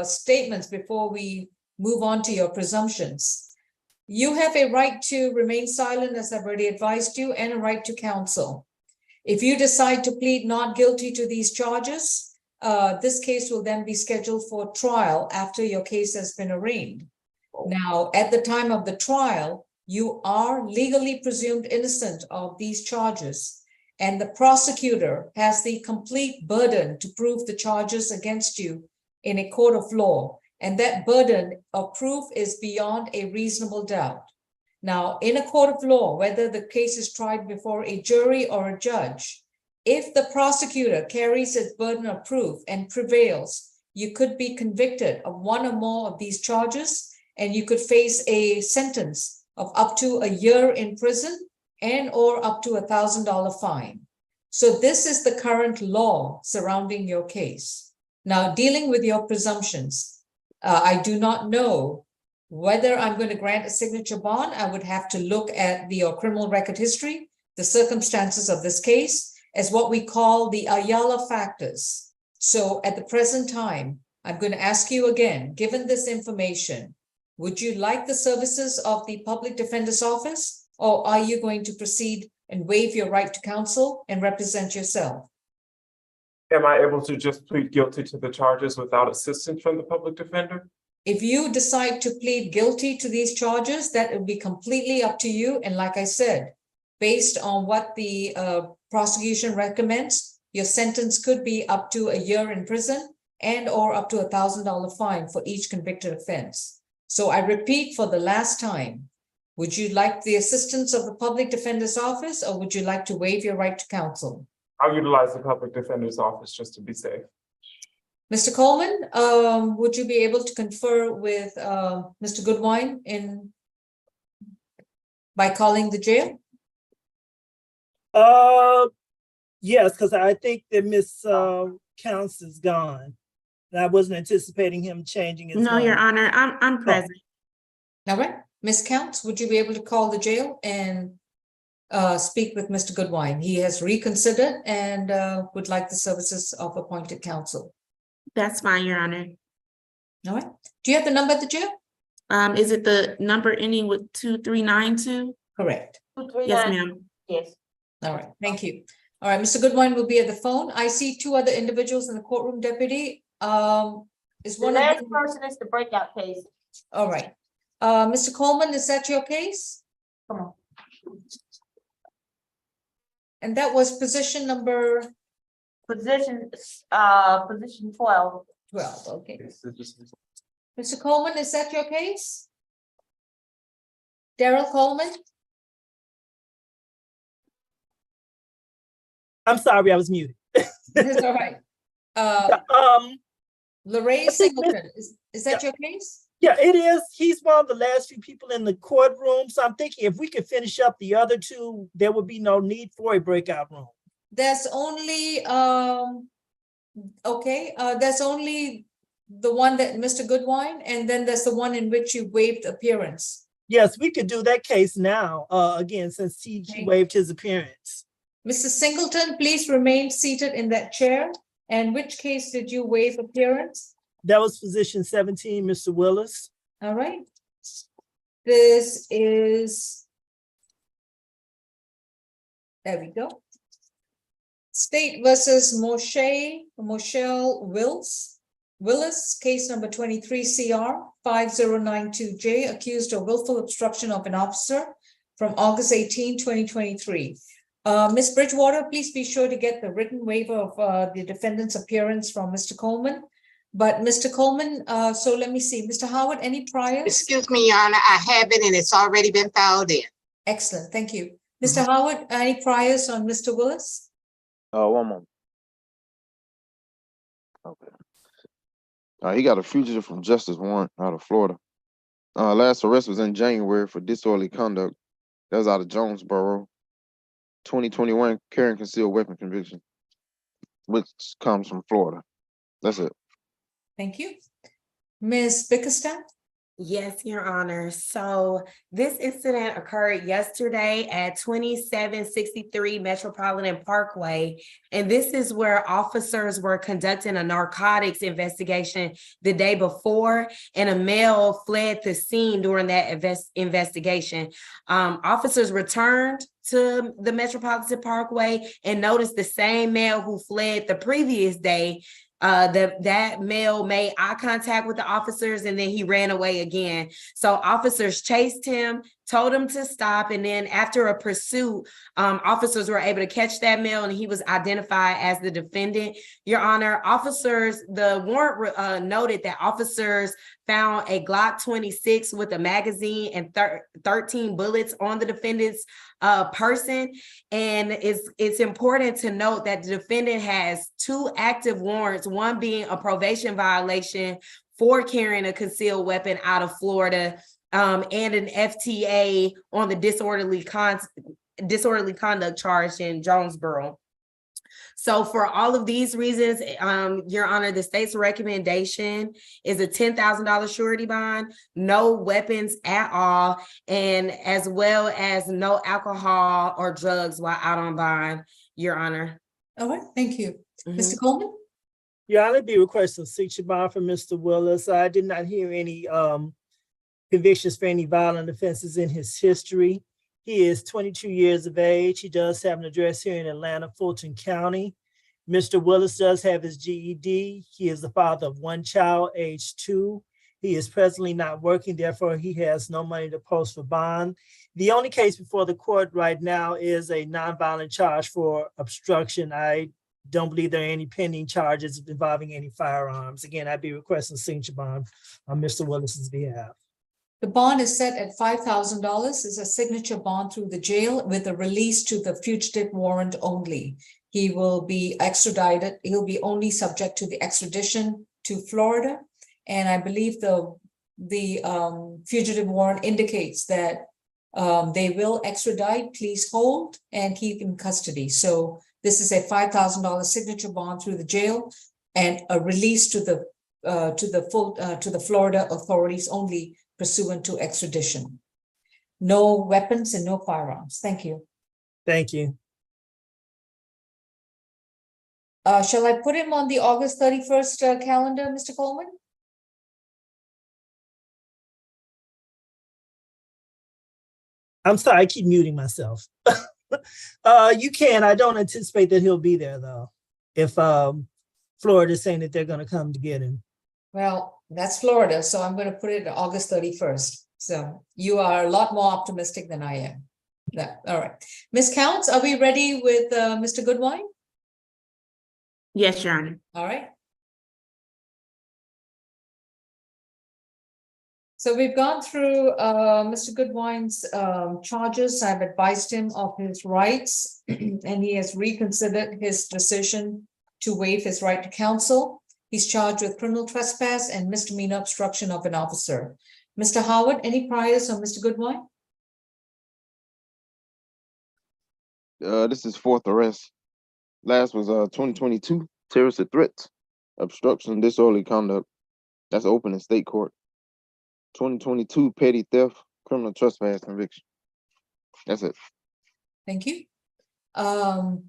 statements before we move on to your presumptions. You have a right to remain silent, as I've already advised you, and a right to counsel. If you decide to plead not guilty to these charges, this case will then be scheduled for trial after your case has been arraigned. Now, at the time of the trial, you are legally presumed innocent of these charges, and the prosecutor has the complete burden to prove the charges against you in a court of law. And that burden of proof is beyond a reasonable doubt. Now, in a court of law, whether the case is tried before a jury or a judge, if the prosecutor carries its burden of proof and prevails, you could be convicted of one or more of these charges, and you could face a sentence of up to a year in prison and or up to $1,000 fine. So this is the current law surrounding your case. Now, dealing with your presumptions, I do not know whether I'm going to grant a signature bond. I would have to look at your criminal record history, the circumstances of this case, as what we call the Ayala factors. So at the present time, I'm going to ask you again, given this information, would you like the services of the Public Defender's Office, or are you going to proceed and waive your right to counsel and represent yourself? Am I able to just plead guilty to the charges without assistance from the public defender? If you decide to plead guilty to these charges, that will be completely up to you. And like I said, based on what the prosecution recommends, your sentence could be up to a year in prison and or up to $1,000 fine for each convicted offense. So I repeat for the last time, would you like the assistance of the Public Defender's Office, or would you like to waive your right to counsel? I'll utilize the public defender's office just to be safe. Mr. Coleman, would you be able to confer with Mr. Goodwine by calling the jail? Yes, because I think that Miss Counts is gone. And I wasn't anticipating him changing his No, mind. Your Honor, I'm present. All right, Ms. Counts, would you be able to call the jail and speak with Mr. Goodwine? He has reconsidered and would like the services of appointed counsel. That's fine, Your Honor. All right. Do you have the number at the jail? Is it the number ending with 2392? Correct. Yes, ma'am. Yes. All right, thank you. All right, Mr. Goodwine will be at the phone. I see two other individuals in the courtroom, Deputy. Is The one of last them? person is the breakout case. All right. Mr. Coleman, is that your case? Come on. And that was position number Position 12. 12, okay. Mr. Coleman, is that your case? Daryl Coleman? I'm sorry, I was muted. That's all right. Lorraine Singleton, is that your case? Yeah, it is. He's one of the last few people in the courtroom. So I'm thinking if we could finish up the other two, there would be no need for a breakout room. There's only, there's only the one that Mr. Goodwine, and then there's the one in which you waived appearance. Yes, we could do that case now, again, since he waived his appearance. Mr. Singleton, please remain seated in that chair. And which case did you waive appearance? That was position 17, Mr. Willis. All right. This is, there we go. State versus Moshelle Willis, case number 23 CR 5092J, accused of willful obstruction of an officer from August 18, 2023. Ms. Bridgewater, please be sure to get the written waiver of the defendant's appearance from Mr. Coleman. But Mr. Coleman, so let me see, Mr. Howard, any priors? Excuse me, Your Honor, I have it and it's already been filed in. Excellent, thank you. Mr. Howard, any priors on Mr. Willis? One moment. Okay. He got a fugitive from justice warrant out of Florida. Last arrest was in January for disorderly conduct. That was out of Jonesboro. 2021 carrying concealed weapon conviction, which comes from Florida. That's it. Thank you. Ms. Bickerstaff? Yes, Your Honor. So this incident occurred yesterday at 2763 Metropolitan Parkway. And this is where officers were conducting a narcotics investigation the day before, and a male fled the scene during that investigation. Officers returned to the Metropolitan Parkway and noticed the same male who fled the previous day. That male made eye contact with the officers and then he ran away again. So officers chased him, told him to stop, and then after a pursuit, officers were able to catch that male and he was identified as the defendant. Your Honor, the warrant noted that officers found a Glock 26 with a magazine and 13 bullets on the defendant's person. And it's important to note that the defendant has 2 active warrants, one being a probation violation for carrying a concealed weapon out of Florida, and an FTA on the disorderly conduct charge in Jonesboro. So for all of these reasons, Your Honor, the state's recommendation is a $10,000 surety bond, no weapons at all, and as well as no alcohol or drugs while out on bond, Your Honor. All right, thank you. Mr. Coleman? Yeah, I'll be requesting a signature bond for Mr. Willis. I did not hear any convictions for any violent offenses in his history. He is 22 years of age. He does have an address here in Atlanta, Fulton County. Mr. Willis does have his GED. He is the father of 1 child, age 2. He is presently not working, therefore he has no money to post for bond. The only case before the court right now is a nonviolent charge for obstruction. I don't believe there are any pending charges involving any firearms. Again, I'd be requesting a signature bond on Mr. Willis's behalf. The bond is set at $5,000. It's a signature bond through the jail with a release to the fugitive warrant only. He will be extradited. He'll be only subject to the extradition to Florida. And I believe the fugitive warrant indicates that they will extradite, please hold, and keep in custody. So this is a $5,000 signature bond through the jail and a release to the Florida authorities only, pursuant to extradition. No weapons and no firearms. Thank you. Thank you. Shall I put him on the August 31st calendar, Mr. Coleman? I'm sorry, I keep muting myself. You can. I don't anticipate that he'll be there though, if Florida is saying that they're going to come to get him. Well, that's Florida, so I'm going to put it August 31st. So you are a lot more optimistic than I am. Yeah, all right. Ms. Counts, are we ready with Mr. Goodwine? Yes, Your Honor. All right. So we've gone through Mr. Goodwine's charges. I've advised him of his rights, and he has reconsidered his decision to waive his right to counsel. He's charged with criminal trespass and misdemeanor obstruction of an officer. Mr. Howard, any priors on Mr. Goodwine? This is 4th arrest. Last was 2022 terrorist threats, obstruction, disorderly conduct. That's open in state court. 2022 petty theft, criminal trespass conviction. That's it. Thank you.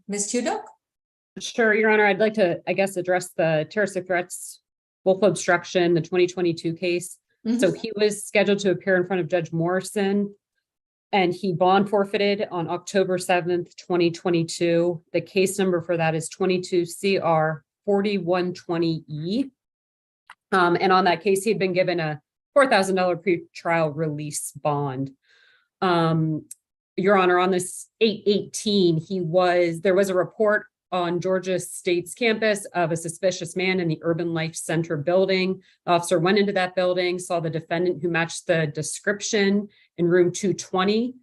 Ms. Tudor? Sure, Your Honor. I'd like to, I guess, address the terroristic threats, willful obstruction, the 2022 case. So he was scheduled to appear in front of Judge Morrison, and he bond forfeited on October 7th, 2022. The case number for that is 22 CR 4120E. And on that case, he had been given a $4,000 pre-trial release bond. Your Honor, on this 8/18, there was a report on Georgia State's campus of a suspicious man in the Urban Life Center building. The officer went into that building, saw the defendant who matched the description in room 220.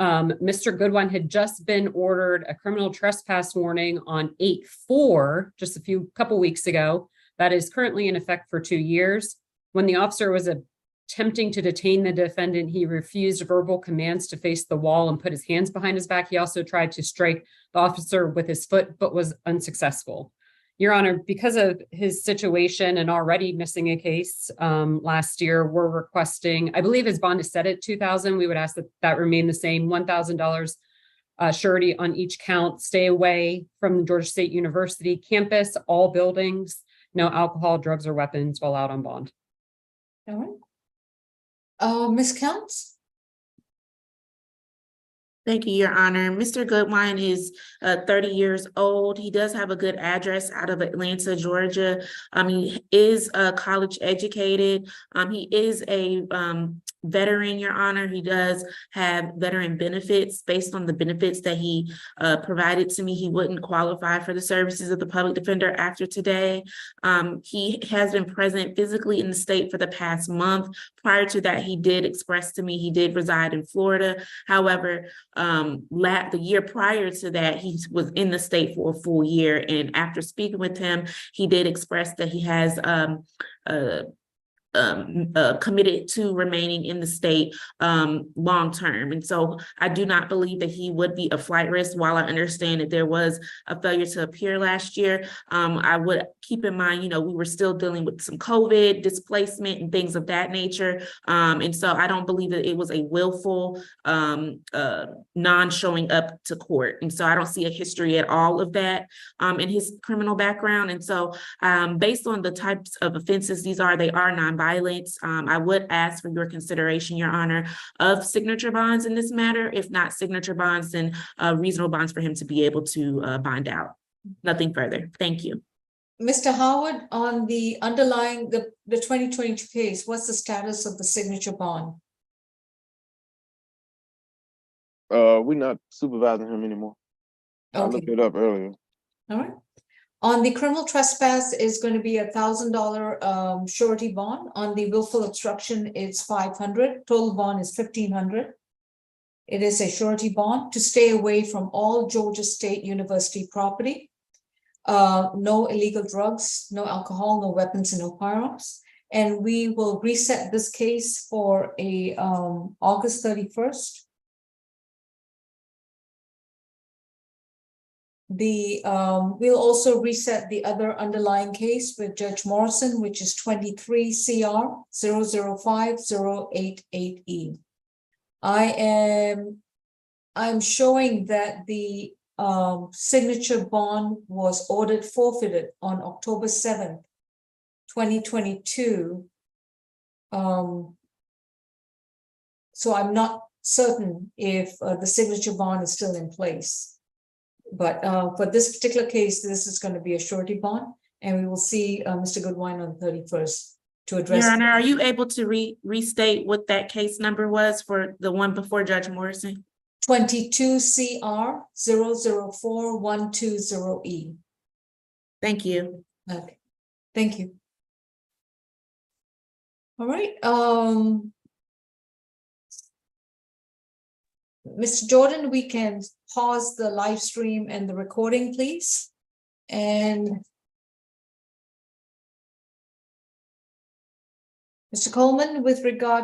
Mr. Goodwin had just been ordered a criminal trespass warning on 8/4, just a couple weeks ago. That is currently in effect for 2 years. When the officer was attempting to detain the defendant, he refused verbal commands to face the wall and put his hands behind his back. He also tried to strike the officer with his foot, but was unsuccessful. Your Honor, because of his situation and already missing a case last year, we're requesting, I believe his bond is set at $2,000. We would ask that remain the same, $1,000 surety on each count, stay away from the Georgia State University campus, all buildings, no alcohol, drugs, or weapons while out on bond. All right. Ms. Counts? Thank you, Your Honor. Mr. Goodwin is 30 years old. He does have a good address out of Atlanta, Georgia. He is college educated. He is a veteran, Your Honor. He does have veteran benefits. Based on the benefits that he provided to me, he wouldn't qualify for the services of the public defender after today. He has been present physically in the state for the past month. Prior to that, he did express to me he did reside in Florida. However, the year prior to that, he was in the state for a full year. And after speaking with him, he did express that he has committed to remaining in the state long term. And so I do not believe that he would be a flight risk. While I understand that there was a failure to appear last year, I would keep in mind, we were still dealing with some COVID displacement and things of that nature. And so I don't believe that it was a willful non-showing up to court. And so I don't see a history at all of that in his criminal background. And so based on the types of offenses they are non-violent. I would ask for your consideration, Your Honor, of signature bonds in this matter. If not signature bonds, then reasonable bonds for him to be able to bind out. Nothing further. Thank you. Mr. Howard, on the underlying, the 2022 case, what's the status of the signature bond? We're not supervising him anymore. I looked Okay. it up earlier. All right. On the criminal trespass is going to be $1,000 surety bond. On the willful obstruction, it's $500. Total bond is $1,500. It is a surety bond to stay away from all Georgia State University property. No illegal drugs, no alcohol, no weapons, and no firearms. And we will reset this case for a August 31st. We'll also reset the other underlying case with Judge Morrison, which is 23 CR 005-088E. I'm showing that the signature bond was ordered forfeited on October 7th, 2022. So I'm not certain if the signature bond is still in place. But for this particular case, this is going to be a surety bond, and we will see Mr. Goodwin on the 31st to address. Your Honor, are you able to restate what that case number was for the one before Judge Morrison? 22 CR 004-120E. Thank you. Okay, thank you. All right. Mr. Jordan, we can pause the live stream and the recording, please. And Mr. Coleman, with regard